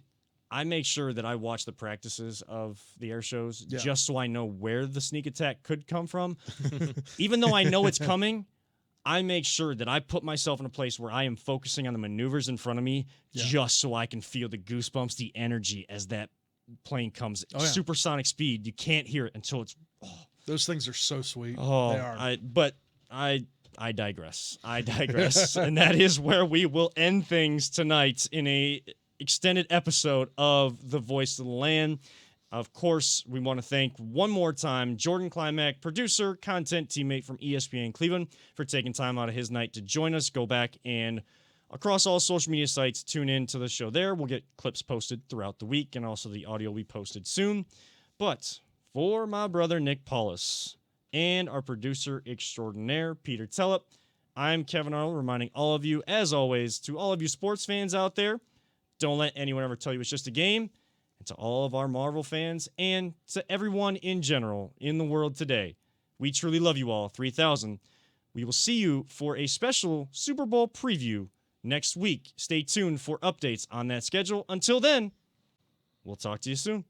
make sure that I watch the practices of the air shows just so I know where the sneak attack could come from. Even though I know it's coming, I make sure that I put myself in a place where I am focusing on the maneuvers in front of me just so I can feel the goosebumps, the energy as that plane comes. Supersonic speed. You can't hear it until it's...
Those things are so sweet.
Oh,
they are.
I digress. And that is where we will end things tonight in a extended episode of The Voice of the Land. Of course, we want to thank one more time Jordan Klimack, producer, content teammate from ESPN Cleveland, for taking time out of his night to join us. Go back and across all social media sites, tune in to the show there. We'll get clips posted throughout the week, and also the audio will be posted soon. But for my brother Nick Paulus and our producer extraordinaire, Peter Tellep, I'm Kevin Arnold, reminding all of you, as always, to all of you sports fans out there, don't let anyone ever tell you it's just a game. And to all of our Marvel fans and to everyone in general in the world today, we truly love you all, 3000. We will see you for a special Super Bowl preview next week. Stay tuned for updates on that schedule. Until then, we'll talk to you soon.